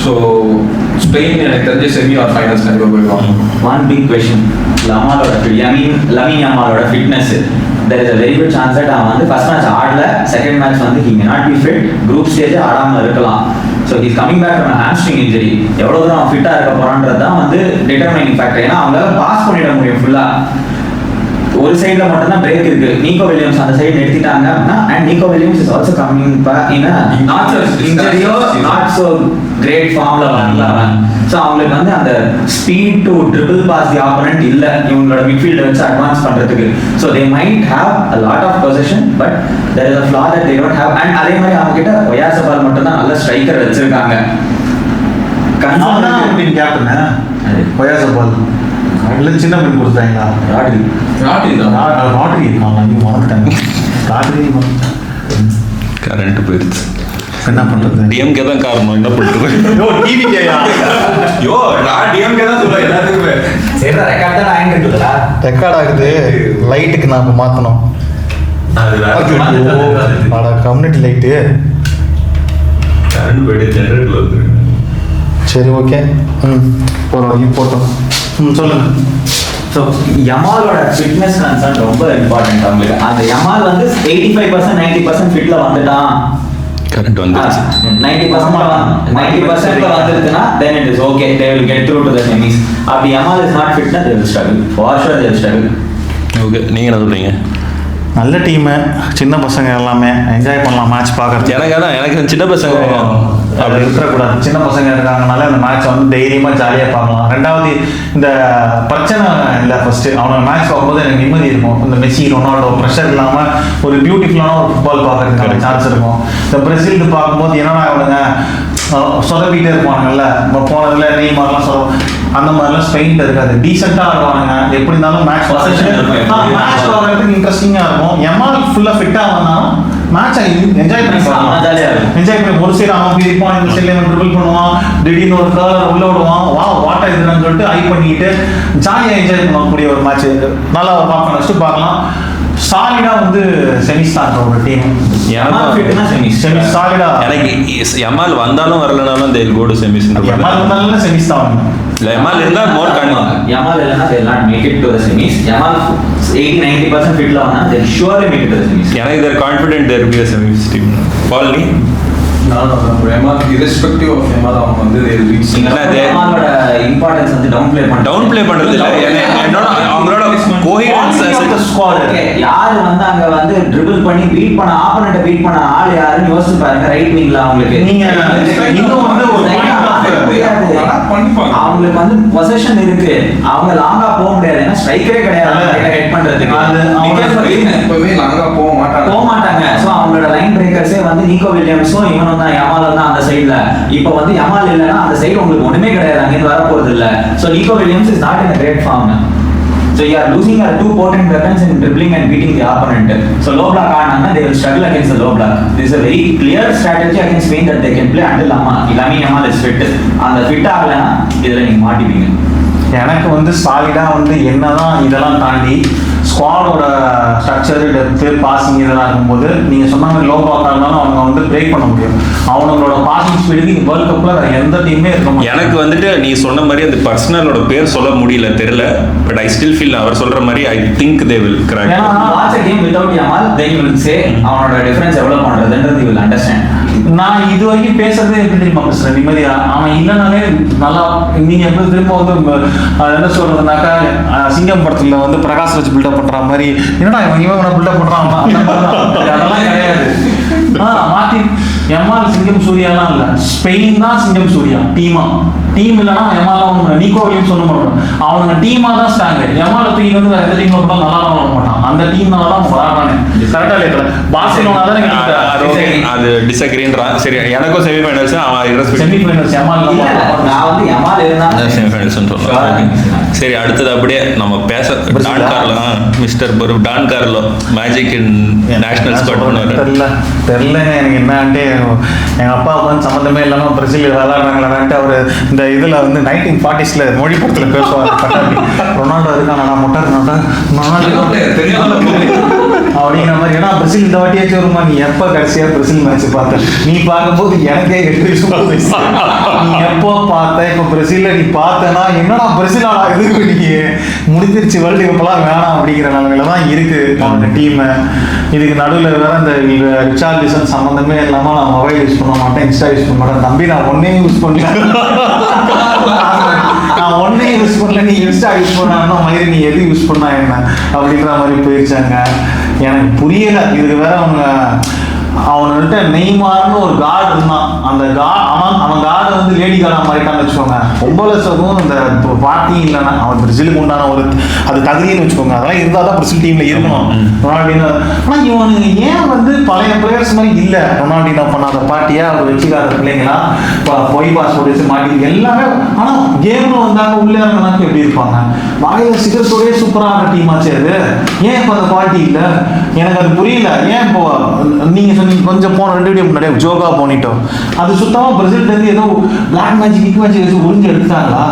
ஸோ ஸ்பெயின் எனக்கு தெரிஞ்ச செமி ஆர் ஃபைனல்ஸ் கண்டிப்பா போயிடுவாங்க. One big question. Lamine Yamalோட fitness. There is a very good chance that அவன் வந்து first match ஆடல, second match வந்து he may not be fit, group stage ஆடாம இருக்கலாம். So he's coming back from a hamstring injury. எவ்வளவு தூரம் ஃபிட்டா இருக்க போறான்றது தான் வந்து டிட்டர்மைனிங் ஃபேக்டர். ஏன்னா அவங்களால பாஸ் பண்ணிட முடியும் ஃபுல்லா. ஒரு சைடுல மட்டும் தான் பிரேக் இருக்கு. நீக்கோ வில்லியம்ஸ் அந்த சைடு நிறுத்திட்டாங்க அப்படின்னா, and Nico Williams is also coming back in a not so injury or not so great formல வரலாம். ஸோ அவங்களுக்கு வந்து அந்த speed to dribble pass the opponent இல்ல இவங்களோட மிட்ஃபீல்டை வச்சு அட்வான்ஸ் பண்றதுக்கு. So they might have a lot of possession but there is a flaw that they don't have. And அதே மாதிரி அவங்க கிட்ட ஒயாசபால் மட்டும் தான் நல்ல ஸ்ட்ரைக்கர் வச்சிருக்காங்க. கேப்டன் ஒயாசபால் இல்ல சின்ன பையன் கொடுத்தாங்களா? ராட்ரி கரண்ட் போயிருச்சு. என்ன பண்றது? டிஎம்கே தான் காரணம். என்ன பண்றது? யோ நான் டிஎம்கே தான் சொல்றேன் எல்லாத்துக்குமே. சரி ரெக்கார்ட் தான் ஆயிட்டு இருக்குடா. ரெக்கார்ட் ஆகுது. லைட்டுக்கு நான் இப்ப மாத்தணும். கம்யூனிட்டி லைட்டு கரண்ட் போயிட்டு ஜெனரேட்டர்ல வந்துருக்கு. சரி ஓகே. போட்டோம். சொல்லுங்க. ஸோ யமாலோட ஃபிட்னஸ் கன்சர்ன் ரொம்ப இம்பார்ட்டன்ட் அவங்களுக்கு. அந்த யமால் வந்து 85% 90% ஃபிட்ல வந்துட்டான். கரண்ட் வந்துருச்சு. 90% வந்துருச்சுன்னா then it is okay, they will get through to the semis. அப்படி Yamal is not fit, they will struggle for sure, they will struggle. Okay, நீங்க என்ன சொல்றீங்க? நல்ல டீமு, சின்ன பசங்க எல்லாமே என்ஜாய் பண்ணலாம் மேட்ச் பார்க்கறது. எனக்கு சின்ன பசங்க அப்படி இருக்கக்கூடாது. சின்ன பசங்க இருக்காங்கனால இந்த மேட்ச் வந்து தைரியமாக ஜாலியாக பார்க்கலாம். ரெண்டாவது இந்த பிரச்சனை இல்லை. ஃபர்ஸ்ட்டு அவனை மேட்ச் பார்க்கும்போது எனக்கு நிம்மதி இருக்கும். இந்த மெஸ்ஸி ரொனால்டோ ப்ரெஷர் இல்லாமல் ஒரு பியூட்டிஃபுல்லான ஒரு ஃபுட்பால் பார்க்கறதுக்கான சான்ஸ் இருக்கும். இந்த பிரேசிலுக்கு பார்க்கும்போது என்னடா அவனுங்க சொதப்பிட்டே இருப்பானுங்கல்ல, போனதுல நெய்மார்லாம் அந்த மாதிரிலாம் ஸ்பெயின்ட்டு இருக்காது. டீசெண்டாக ஆடுவானுங்க. எப்படி இருந்தாலும் மேட்ச் பார்க்கறதுக்கு இன்ட்ரெஸ்டிங்காக இருக்கும். எம்ஆர் ஃபுல்லாக ஃபிட்டாக வந்தாலும் மேட்சை என்ஜாய் பண்ணி ஒரு சைடு அவன் பிரிப்பான், இந்த சைடில் அவன் ட்ரிபிள் பண்ணுவான், திடீர்னு ஒரு கலர் உள்ள விடுவான், வாட்டா இதுன்னு சொல்லிட்டு ஐ பண்ணிட்டு ஜாலியாக என்ஜாய் பண்ணக்கூடிய ஒரு மேட்ச். நல்லா பார்க்கலாம், ஃபஸ்ட்டு பார்க்கலாம். சாலிடா வந்து செமிஸ் தான் ஒரு டீம். செமிஸ் சாலிடா. எனக்கு எம்ஆல் வந்தாலும் வரலனாலும் தேல் கோ டு செமிஸ். எம்ஆல் வந்தாலும் செமிஸ் தான் வரணும். எம்ஆல் இருந்தா மோர் கன்ஃபார்ம். எம்ஆல் இல்லனா they will not make it to the semis. எம்ஆல் 80-90% ஃபிட்ல வந்தா they will surely make it to the semis. எனக்கு they're confident there will be a semis team. பால்னி irrespective of எம்ஆல் அவங்க வந்து எம்ஆலோட importance வந்து டவுன் ப்ளே பண்றது இல்ல. என்னோட அவங்களோட கோஹெரன்ஸ் யாரு வந்து அங்க வந்து ட்ரிபிள் பண்ணி பீட் பண்ண ஆப்போனன்ட்ட பீட் பண்ண ஆள் யாருன்னு யோசிச்சு பாருங்க. ரைட் விங்ல அவங்களுக்கு நீங்க இன்னும் வந்து ஒரு அவங்களுக்கு வந்து பொசிஷன் இருக்கு. அவங்க லாங்கா போக முடியாது. ஏன்னா ஸ்ட்ரைக்கரே கிடையாது ஹெட் பண்றதுக்கு. எப்பவுமே லாங்கா போக மாட்டாங்க. சோ அவங்களோட லைன் பிரேக்கர்ஸே வந்து நீக்கோ வில்லியம்ஸும் இவனும் தான். யமால் தான் அந்த சைடுல. இப்போ வந்து யமால் இல்லைன்னா அந்த சைடு உங்களுக்கு ஒண்ணுமே கிடையாது. அங்கிருந்து வர போறது இல்ல. So நீக்கோ Williams is not in a great form. So you are losing your two potent weapons in dribbling and beating the opponent. So low block ஆனாங்கன்னா they will struggle against the low block. This is a very clear strategy against Spain that they can play until Lamine Yamal is fit. அந்த fit ஆகலைன்னா இதுல நீங்க மாட்டிப்பீங்க. எனக்கு வந்து சாலிடா வந்து என்னதான் இதெல்லாம் தாண்டி ஸ்குவாடோட ஸ்ட்ரக்சர், டெப்த்து, பாசிங் இதெல்லாம் இருக்கும்போது நீங்கள் சொன்ன மாதிரி லோ பால் இருந்தாலும் அவங்க வந்து பிரேக் பண்ண முடியும். அவங்களோட பாசிங் ஸ்பீடுக்கு வேர்ல்ட் கப்பில் வேறு எந்த டீமே இருக்கும். எனக்கு வந்துட்டு நீ சொன்ன மாதிரி அந்த பர்சனலோட பேர் சொல்ல முடியல, தெரியல. பட் ஐ ஸ்டில் ஃபீல் அவர் சொல்ற மாதிரி I think they will crack. Watch a game without Yamal, then you will say அவனோட டிஃபரன்ஸ் எவ்வளவு பண்றதுன்றது you will understand. நான் இது வரைக்கும் பேசுறதே எப்படி தெரியுமா பேசுறேன், நிம்மதியா. அவன் இல்லைனாலே நல்லா. நீங்க எப்படி திரும்ப வந்து என்ன சொல்றதுனாக்கா, சிங்கம் படத்துல வந்து பிரகாஷ் ராஜ் பில்டப் பண்ற மாதிரி, என்னடா இவன் பில்டப் பண்றான் அதெல்லாம் கிடையாது. மார்டின் எம்ஆர் சிங்கம் சூர்யாலாம் இல்ல, ஸ்பெயின் தான் சிங்கம் சூர்யா டீமா. டீம் இல்லைன்னா எமாலும் நீக்கோ வில்லியம்ஸ் சொல்ல மாட்டோம், அவனுங்க டீமாக தான் ஸ்ட்ராங்கு. எமால தூக்கி வந்து வேற எந்த டீம்ல போட்டாலும் நல்லா விளாட மாட்டான், அந்த டீம்னால தான் விளாடுறானே. கரெக்டாக இல்லை, பார்சிலோனா தான் அது டிஸ்அக்ரின்றான். சரி, எனக்கும் செமிஃபைனல்ஸ் அவன் செமிஃபைனல்ஸ் எமால் நான் வந்து எமால் இருந்தா செமிஃபைனல்ஸ் சொல்றேன். சரி, அடுத்தது அப்படியே நம்ம பேச Don Carlo, mister Don Carlo magic in national squad தெரியல எனக்கு என்னன்ட்டு. எங்கள் அப்பாவுக்கு வந்து சம்மந்தமே இல்லாமல் பிரசில் விளாட்றாங்களான்ட்டு அவர் இந்த இதில் வந்து 1940s மொழி படத்தில் பேசுவார். ரொனால்டோ இருக்கானா முட்டார் அப்படிங்கிற மாதிரி. ஏன்னா பிரசில் இந்த வாட்டியாச்சும் வருமா, நீ எப்போ கடைசியாக பிரசில் மேட்ச் பார்த்த? நீ பார்க்கும்போது எனக்கே 8 வயசு. நீ எப்போ பார்த்த? இப்போ பிரசிலில் நீ பார்த்தனா என்னடா பிரசில் ஆனா எதுக்கு நீ முடிஞ்சிருச்சு வேர்ல்டு கப்லாம் வேணாம் அப்படிங்கிற நிலைமையில தான் இருக்கு அவங்க டீமு. இதுக்கு நடுவில் வேற இந்த ரிச்சார்லிசன் சம்மந்தமே இல்லாமல் நான் மொபைல் யூஸ் பண்ண மாட்டேன், இன்ஸ்டா யூஸ் பண்ண மாட்டேன். தம்பி நான் ஒன்னே யூஸ் பண்ணல, நான் ஒன்னே யூஸ் பண்ணல, நீ இன்ஸ்டா யூஸ் பண்ணா மாதிரி நீ எது யூஸ் பண்ணா என்ன அப்படின்ற மாதிரி போயிடுச்சாங்க. எனக்கு புரியல. இதுக்கு வேற அவன்கிட்ட நெய்மார்னு ஒரு கார்டு இருந்தான். அந்த அவன் கார்டு வந்து லேடி கார்டா மாறிட்டான்னு வச்சுக்கோங்க. பொம்பளசவும் இந்த பார்ட்டி இல்லைன்னா அவன் பிரசிலுக்கு உண்டான ஒரு அது தகுதின்னு வச்சுக்கோங்க. அதெல்லாம் இருந்தால் தான் பிரசில் டீம்ல இருக்கணும் ரொனால்டினோ. ஆனால் இவனுக்கு ஏன் வந்து பழைய பிளேயர்ஸ் மாதிரி இல்லை? ரொனால்டினோ பண்ணாத பார்ட்டியா அவர் வச்சுக்காத பிள்ளைங்களா பொய் பாஸ்போர்ட் வச்சு மாட்டி எல்லாமே. ஆனால் கேம்ல வந்தாங்க உள்ளே இறங்கினாக்க எப்படி இருப்பாங்க? வாயில சிகரத்தோடய சூப்பரான டீம் ஆச்சு அது. ஏன் இப்போ அந்த பார்ட்டி இல்லை? எனக்கு அது புரியல. ஏன் இப்போ நீங்க கொஞ்சம் போன 2 வீடியோ முன்னாடியே ஜோகா போனிட்டோம், அது சுத்தமாக பிரசில்லேருந்து ஏதோ பிளாக் மேஜிக் வச்சு உறிஞ்சு எடுத்துட்டாங்களா?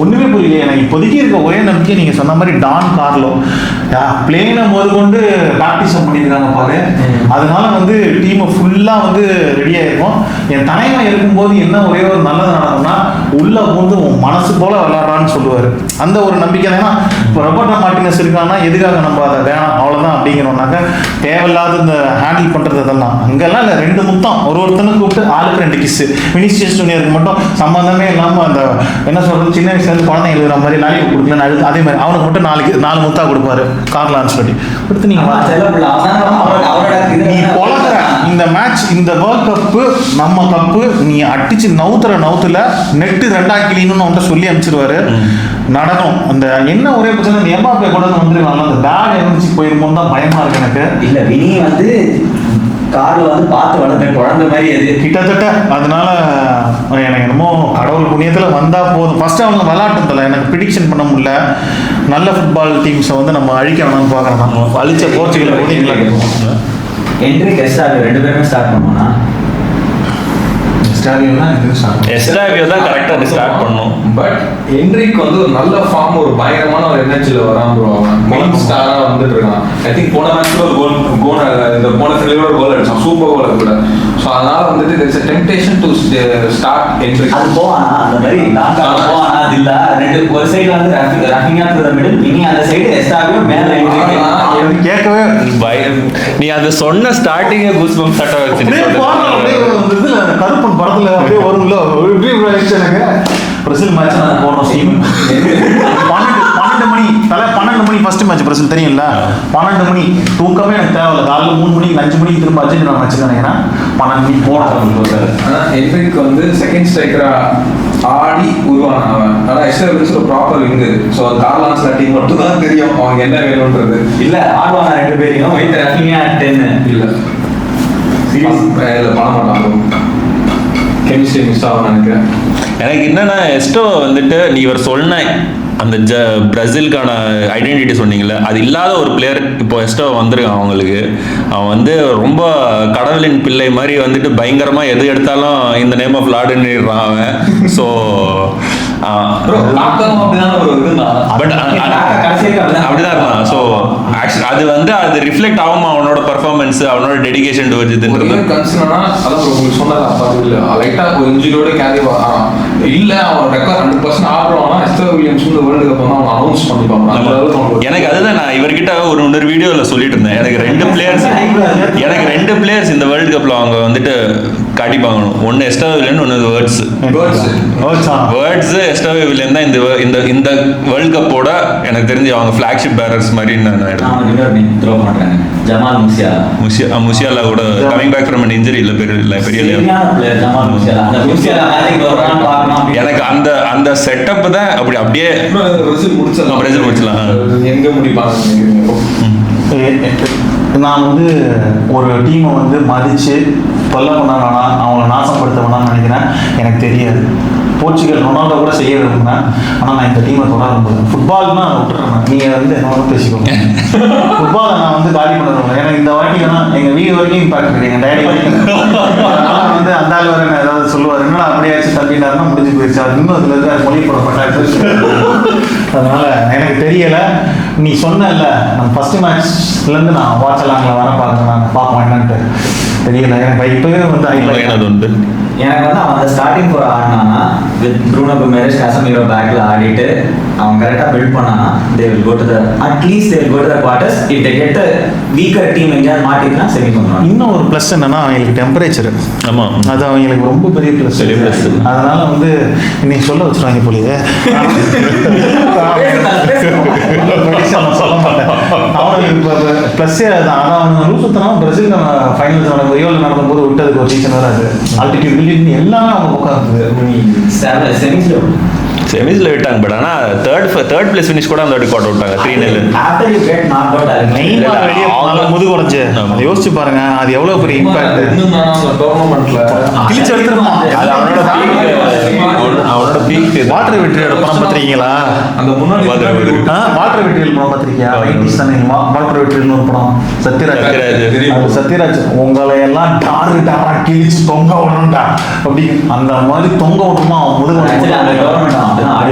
ஒன்றுமே புரியல. எனக்கு இப்போதைக்கு இருக்க ஒரே நம்பிக்கை நீங்கள் சொன்ன மாதிரி டான் கார்லோ பிளேனை முதற்கொண்டு ப்ராக்டிஸ் பண்ணியிருக்காங்க பாரு. அதனால வந்து டீமை ஃபுல்லாக வந்து ரெடியாக இருக்கும். என் தலைமை இருக்கும்போது என்ன ஒரே ஒரு நல்லது நடக்கும்னா உள்ள வந்து உன் மனசு போல விளையாடுறான்னு சொல்லுவார். அந்த ஒரு நம்பிக்கை தான். ஏன்னா இப்போ ரொபர்ட்டோ மார்டினஸ் இருக்காங்கன்னா எதுக்காக நம்ம அதை வேணாம் அவ்வளோதான் அப்படிங்கிறோம்னாக்க தேவையில்லாத இந்த ஹேண்டில் பண்ணுறது அதெல்லாம் அங்கெல்லாம் இல்லை. 2 முத்தம் ஒருத்தனுக்கு கூப்பிட்டு ஆளுக்கு 2 கிஸ்ஸு. வினிசியஸ் ஜூனியருக்கு மட்டும் சம்மந்தமே இல்லாமல் அந்த என்ன சொல்கிறது சின்ன வயசுலேருந்து குழந்தை எழுதுற மாதிரி லாலி கொடுக்கல அதே மாதிரி அவனுக்கு மட்டும் 4 முத்தா கொடுப்பாரு கார்லான்னு சொல்லி கொடுத்து. நீ பொழக்கிற இந்த மேட்ச், இந்த வேர்ல்ட் கப்பு நம்ம கப்பு, நீ அடிச்சு நவுத்துல நெட்டு 2 கிளின்னு அவன்கிட்ட சொல்லி அனுப்பிச்சிருவாரு. நடக்கும். அந்த என்ன ஒரே பிரச்சனை எம்பாப்பே கூட வந்துருவாங்க. அந்த பேட் எமர்ஜென்சி போயிருமோன்னு தான் பயமா இருக்கு எனக்கு. இல்ல வினி வந்து கார்ல வந்து பார்த்து வளர்த்த குழந்தை மாதிரி அது கிட்டத்தட்ட. அதனால எனக்கு என்னமோ கடவுள் புண்ணியத்தில் வந்தா போதும். ஃபர்ஸ்ட் அவங்க விளையாட்டுல எனக்கு ப்ரிடிக்ஷன் பண்ண முடியல. நல்ல ஃபுட்பால் டீம்ஸை வந்து நம்ம அழிக்க வேணும்னு பார்க்குறேன். அழிச்ச போர்ச்சுகல் கூட இங்கிலாந்து என்ட்ரி கெஸ்டாக 2 பேருமே ஸ்டார்ட் பண்ணுவோம்னா எஸ்டாவியோ தான் கரெக்டாக ஸ்டார்ட் பண்ணோம். பட் என்ட்ரிக் வந்து ஒரு நல்ல ஃபார்ம், ஒரு பயங்கரமான ஒரு எனர்ஜியில் வரான் ப்ரோ. அவன் மெயின் ஸ்டாராக வந்துட்டு இருக்கான். ஐ திங்க் போன மேட்ச்ல ஒரு கோல் இந்த போன ஃபிலிமில் ஒரு கோல் அடிச்சான், சூப்பர் கோல் அது கூட. ஸோ அதனால வந்துட்டு there's a temptation to start enteric. அது போவானா அந்த மாதிரி போவானா? அது இல்லை, 2 ஒரு சைடு வந்து ரஃபிங்கா டு த மிடில், இனி அந்த சைடு எஸ்டாவியோ மேலே என்ட்ரி கேட்கவே நீ அதை சொன்ன ஸ்டார்டிங்கே கூஸ் பம்ப் ஸ்டார்ட் வச்சுட்டு கருப்பன் படத்துல அப்படியே வரும்ல எனக்கு பிரசில் மேட்ச் நான் போடுறோம். டீம் 12 மணி 12 மணி ஃபர்ஸ்ட் மேட்ச் பிரசில் தெரியும்ல. 12 மணி தூக்கமே எனக்கு தேவையில்ல. காலைல 3 மணிக்கு 5 மணிக்கு திரும்ப அர்ஜென்டினா மேட்ச் நினைக்கிறேன். 12 மணிக்கு போனேன். ஆனால் என்ட்ரிக் வந்து செகண்ட் ஸ்ட்ரைக்கரா ஆடி உருவான அவன். ஆனால் எஸ்டர்ஸ் ஒரு ப்ராப்பர் விங்கு. ஸோ கார்லான்ஸ் டீம் மட்டும் தான் தெரியும் அவங்க என்ன வேணும்ன்றது. இல்லை ஆடுவாங்க 2 பேரையும் வைத்த ரஃபிங்கா 10 இல்லை சீரியஸ் இல்லை பண்ண மாட்டாங்க. கெமிஸ்ட்ரி மிஸ் ஆகும் நினைக்கிறேன். எனக்கு என்னன்னா எஸ்டோ வந்துட்டு நீ இவர் சொன்ன அந்த பிரேசிலுக்கான ஐடென்டிட்டி சொன்னீங்கல்ல, அது இல்லாத ஒரு பிளேயர் இப்போ எஸ்டோ வந்திருக்கான் அவங்களுக்கு. அவன் வந்து ரொம்ப கடவுளின் பிள்ளை மாதிரி வந்துட்டு பயங்கரமாக எது எடுத்தாலும் இந்த நேம் ஆஃப் லார்டுன்னுறான் அவன். ஸோ பட் அப்படிதான் இருக்கான். ஸோ அது வந்து அது ரிஃப்ளெக்ட் ஆகும் அவனோட பர்ஃபார்மன்ஸ், அவனோட டெடிகேஷன் டு வச்சுதுன்றது. கன்சர்னா அதான் உங்களுக்கு சொன்னது அப்பா இல்லை லைட்டாக ஒரு இன்ஜுரியோட கேரி இல்லை அவன் ரெக்கார்ட் 100% ஆடுறான்னா எஸ்டர் வில்லியம்ஸ் வந்து வேர்ல்டு கப் வந்து அவங்க அனௌன்ஸ் பண்ணிப்பாங்க. எனக்கு அதுதான் நான் இவர்கிட்ட ஒரு வீடியோவில் சொல்லிட்டு இருந்தேன். எனக்கு 2 பிளேயர்ஸ் இந்த வேர்ல்டு கப்பில் அவங்க வந்துட்டு காட்டிப்பாங்க. ஒன்று எஸ்டர் வில்லியன், ஒன்று வேர்ட்ஸ் எஸ்டர் வில்லியன் தான் இந்த வேர்ல்டு கப்போட எனக்கு தெரிஞ்சு அவங்க ஃபிளாக்ஷிப் பேரர்ஸ் மாதிரி நான் ஜமால் முசியாலா கூட coming back from an injury இல்ல பெரிய எனக்கு அந்த அந்த செட்டப் தான் அப்படியே பிரேசில் முடிச்சிடலாம். எங்க முடிப்பாங்க? நான் வந்து ஒரு டீமை வந்து மதித்து தொல்லை பண்ணானா அவங்கள நாசப்படுத்த வேணாம்னு நினைக்கிறேன். எனக்கு தெரியாது. போர்ச்சுகல் ரொனால்டோ கூட செய்ய விரும்புகிறேன். ஆனால் நான் இந்த டீமை தொடர விரும்புகிறேன். ஃபுட்பால்னா நான் விட்டுறேன். நீங்கள் வந்து என்ன பேசிக்கோங்க. ஃபுட்பாலை நான் வந்து காலி பண்ண விரும்புகிறேன். ஏன்னா இந்த வாட்டி தான் எங்கள் வீடு வரைக்கும் இம்பாக்ட் இருக்கு, எங்கள் டேடி வரைக்கும். அதனால் வந்து அந்த ஆள் வர ஏதாவது சொல்லுவார், என்னடா அப்படியாச்சும் தள்ளிட்டாருன்னா முடிஞ்சு போயிடுச்சு. அது இன்னும் அதில் இருக்க மொழி போடப்பட்டாச்சு. அதனால் எனக்கு தெரியலை. நீ சொன்னல நம்ம ஃபர்ஸ்ட் மேட்ச்லேருந்து நான் வாட்சலாங்கில் வர பார்க்குறேன். நான் பார்ப்போம் என்னன்ட்டு தெரியல. எனக்கு இப்போவே வந்து என்னது உண்டு. எனக்கு வந்து அவன் அந்த ஸ்டார்டிங் போற ஆடினானா வித் ப்ரூனோ குமரேஸ் கசமீரோ பேக்ல ஆடிட்டு அவன் கரெக்டாக பில்ட் பண்ணானா they will go to the at least they will go to the quarters. If they get the weaker team எங்கேயாவது மாட்டினா செமி பண்ணுவாங்க. இன்னும் ஒரு ப்ளஸ் என்னன்னா அவங்களுக்கு டெம்பரேச்சர். ஆமாம், அது அவங்களுக்கு ரொம்ப பெரிய ப்ளஸ். அதனால வந்து இன்னைக்கு சொல்ல வச்சுருவாங்க போலியே. சொல்ல மாட்டேன். அவனுக்கு இப்போ ப்ளஸ்ஸே அதுதான். ஆனால் அவனுக்கு ரூல் சுத்தனம் பிரேசில் நம்ம ஃபைனல்ஸ் நடக்கும் ரியோவில் நடக்கும்போது விட்டதுக்கு ஒரு ரீசன் வராது. ஆல்டிடியூட் எல்லாமே அவங்க உட்காந்து செமிஸ்ல விட்டாங்க. பட் ஆனா தேர்ட் பிளேஸ் ஃபினிஷ் கூட அந்த வாட்டி போட்டு விட்டாங்க 3-0. After you get not out அது நெய்மார் வெளியே போனாலும் முதுகு உடைஞ்சு அதை யோசிச்சு பாருங்க. அது எவ்வளவு பெரிய இம்பாக்ட். டோர்னமெண்ட்ல கிழிச்சு எடுத்துருமா. அது அவனோட பீக். வாட்டர் வெற்றியோட படம் பார்த்துருக்கீங்களா? அந்த முன்னாடி வாட்டர் வெற்றியல் படம் பார்த்துருக்கியா? வாட்டர் வெற்றியல் ஒரு படம் சத்யராஜ். சத்யராஜ் உங்களை எல்லாம் டார்கெட்டா கிழிச்சு தொங்க விடணும்டா அப்படி அந்த மாதிரி தொங்க விட்டுமா அவன் முதுகு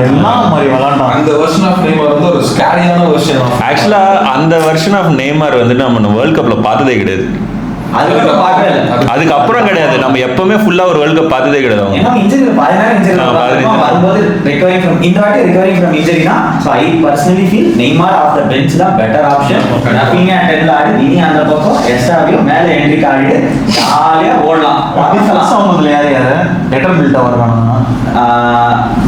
எல்லாம் மாதிரி விளாண்டான். அந்த வெர்ஷன் ஆஃப் நெய்மார் வந்து ஒரு ஸ்கேரியான வெர்ஷன். ஆக்சுவலா அந்த வெர்ஷன் ஆஃப் நெய்மார் வந்துட்டு நம்ம வேர்ல்ட் கப்ல பார்த்ததே கிடையாது. அதுக்கப்புறம் கிடையாது. நம்ம எப்பவுமே ஃபுல்லா ஒரு வேர்ல்ட் கப் பார்த்ததே கிடையாது. ஏன்னா இன்ஜரி வரும்போது ரிகவரிங் ஃப்ரம் இந்த வாட்டி ரிகவரிங் ஃப்ரம் இன்ஜரினா so I personally feel Neymar off the bench தான் பெட்டர் ஆப்ஷன். ரஃபினியா 10ல ஆடி இனி அந்த பக்கம் எஸ்டாவியோ மேல என்ட்ரிக் ஆடிட்டு ஜாலியா ஓடலாம். அவங்கல யார் பெட்டர் பில்ட் ஆவறானா?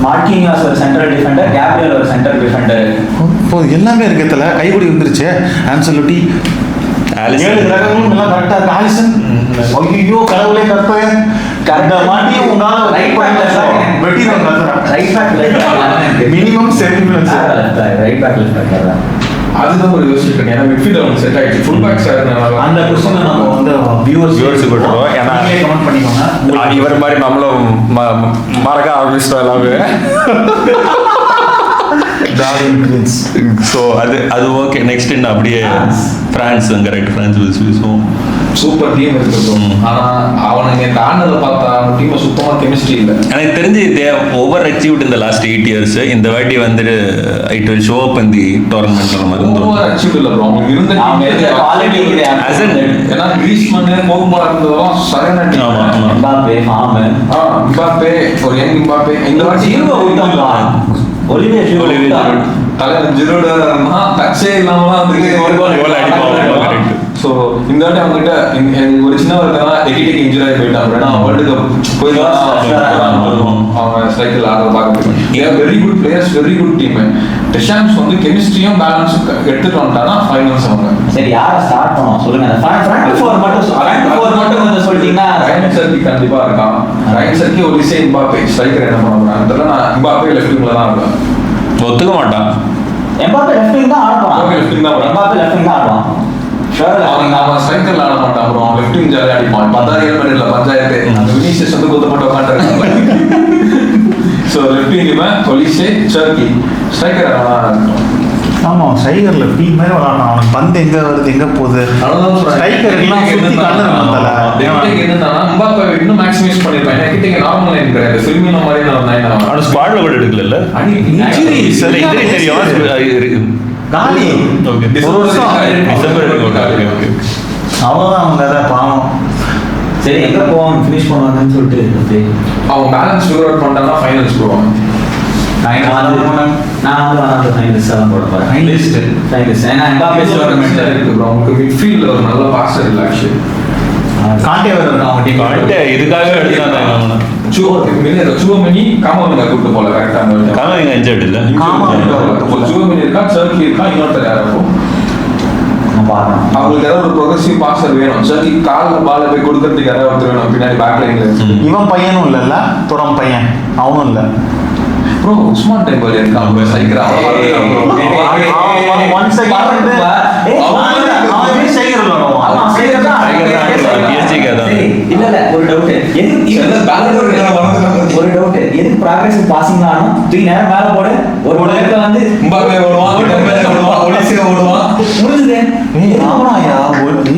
மார்க்கினியோஸ் ஒரு சென்ட்ரல் டிஃபெண்டர், கேப்ரியல் ஒரு சென்ட்ரல் டிஃபெண்டர். இப்போ எல்லாமே இருக்கத்துல கைகுடி வந்துருச்சு. ஆன்சலோட்டி ஏழு கிரகங்களும் எல்லாம் கரெக்டா இருக்கு. ஆலிசன் ஐயோ கடவுளே கற்பேன் கரெக்டா மாட்டி உங்களால ரைட் பேக்ல வெட்டிரோம் கத்துறேன். ரைட் பேக்ல மினிமம் 7 மினிட்ஸ் ரைட் பேக்ல கத்துறேன். அதுதான் ஒரு யோசிக்கிறேன். ஏன்னா மிட்ஃபீல்ட் அவங்க செட் ஆயிடுச்சு. ஃபுல் பேக் சார் அந்த क्वेश्चन நம்ம வந்து வியூவர்ஸ் போட்டுறோம். ஏன்னா கமெண்ட் பண்ணிக்கோங்க. இவர் மாதிரி நம்மளும் மறக்க ஆரம்பிச்சிட்டோம் எல்லாமே. ஸோ அது ஓகே. நெக்ஸ்ட் என்ன அப்படியே பிரான்ஸ். கரெக்ட், பிரான்ஸ் விசுவோம். சூப்பர் டீம் இருக்கட்டும். ஆனா அவனுங்க தாண்டதை பார்த்தா டீம் சுத்தமா கெமிஸ்ட்ரி இல்லை. எனக்கு தெரிஞ்சு ஓவர் அச்சீவ்ட் இந்த லாஸ்ட் 8 இயர்ஸ். இந்த வாட்டி வந்துட்டு it will show up in the tournament மாதிரி ஓவர் அச்சீவ் இல்லை ப்ரோ. அவங்களுக்கு இருந்த குவாலிட்டி ஏன்னா கிரீஸ்மன் போகும்பா இருந்ததெல்லாம் சரியான டீம். எம்பாப்பே ஃபார்ம் எம்பாப்பே ஒரு யங் எம்பாப்பே இந்த வாட்டி ஜீரோ விட்டோம்ப்பா. ஒலிவியே தலைவர் ஜிரோட டச்சே இல்லாம ஒரு கோல் அடிப்பாங்க. ஸோ இந்த வாட்டி அவங்ககிட்ட ஒரு சின்ன எகிட்டேக்கு இன்ஜுரி ஆகி போயிட்டாங்க. ஏன்னா வேர்ல்டு கப் போய் அவன் ஸ்ட்ரைக்கில் ஆடுறத பார்க்க very good players, very good team. Deschamps வந்து கெமிஸ்ட்ரியும் பேலன்ஸும் எடுத்துட்டு வந்துட்டானா ஃபைனல்ஸ் அவங்க. சரி யாரை ஸ்டார்ட் பண்ணோம் சொல்லுங்க. ஃப்ரண்ட் ஃபோர் மட்டும் கொஞ்சம் சொல்லிட்டீங்கன்னா ரைன் சர்க்கி கண்டிப்பா இருக்கான். ரைன் சர்க்கி ஒரு இசை எம்பாப்பே ஸ்ட்ரைக்கர் என்ன பண்ண போறாங்க. நான் எம்பாப்பே லெஃப்ட் விங்ல தான் இருப்பேன். ஒத்துக்க மாட்டான். எம்பாப்பே லெஃப்ட் விங் தான் ஆடுவான். எம்பாப்பே லெஃப்ட் விங் தான் ஆடுவான். அவன் ஸ்ட்ரைக்கர்ல ஆட மாட்டான் ப்ரோ. அவன் லெஃப்ட் விங் ஜாலியா அடிப்பான். 10,000 மணில பஞ்சாயத்து வினிஷியஸ் வந்து குத்தப்பட்டு உட்காந்துருக்காங்க. ஸோ லெஃப்ட் விங் ஒலிசே சர்க்கி ஸ்ட்ரைக்கர் ஆமா ஸ்ட்ரைக்கர்ல டீம் மாதிரி விளையாடணும். அவனுக்கு பந்து எங்க வருது எங்க போகுது. ஸ்ட்ரைக்கர் எல்லாம் சுத்தி கலந்துருக்காங்கல. டெக்னிக் என்னன்னா எம்பாப்பே இன்னும் மேக்ஸிமைஸ் பண்ணிருப்பான். எனக்கு கிட்ட நார்மல் லைன் கிடையாது. ஃபிர்மினோ மாதிரி நான் லைன் அவன் ஸ்குவாட்ல கூட எடுக்கல. இன்ஜுரி சரி தெரியும். காலி ஓகே. ஒரு வருஷம் டிசம்பர் ஓகே. அவ்வளவுதான் அவங்க அதான் பாவம். சரி எங்க போவாங்க ஃபினிஷ் பண்ணுவாங்கன்னு சொல்லிட்டு அவன் பேலன்ஸ் ஃபிகர் அவுட் பண்ணிட்டாங்கன்னா ஃபைனல்ஸ் போவாங்க. நான் வந்து ஃபைனலிஸ்ட் தான் போட போறேன். ஃபைனலிஸ்ட் ஏன்னா எம்பாப்பே டோர்னமெண்ட் இருக்கு ப்ரோ. உங்களுக்கு மிட்ஃபீல்ட்ல ஒரு நல்ல பாஸ்டர் இல்ல ஆக்சுவலி. காண்டே வேற இருக்கான் அவங்க டீம். காண்டே இதுக்காக எடுத்தாங்க. சுவமணி காமவங்க கூப்பிட்டு போல கரெக்டா. காமவங்க இன்ஜர்ட் இல்ல. சுவமணி இருக்கா, சர்க்கி இருக்கா, இன்னொருத்தர் யாரோ பார்க்கணும். அவங்களுக்கு ஏதாவது ஒரு ப்ரொக்ரெசிவ் பாஸ்டர் வேணும். சரி, காலில் பால் போய் கொடுக்கறதுக்கு யாராவது ஒருத்தர் வேணும் பின்னாடி பேக் லைன்ல. இவன் பையனும் இல்லைல்ல, துரம் பையன் அவனும் இல்லை. ப்ரோ உஸ்மான் டெம்பல் இருக்கான் சைக்கிள்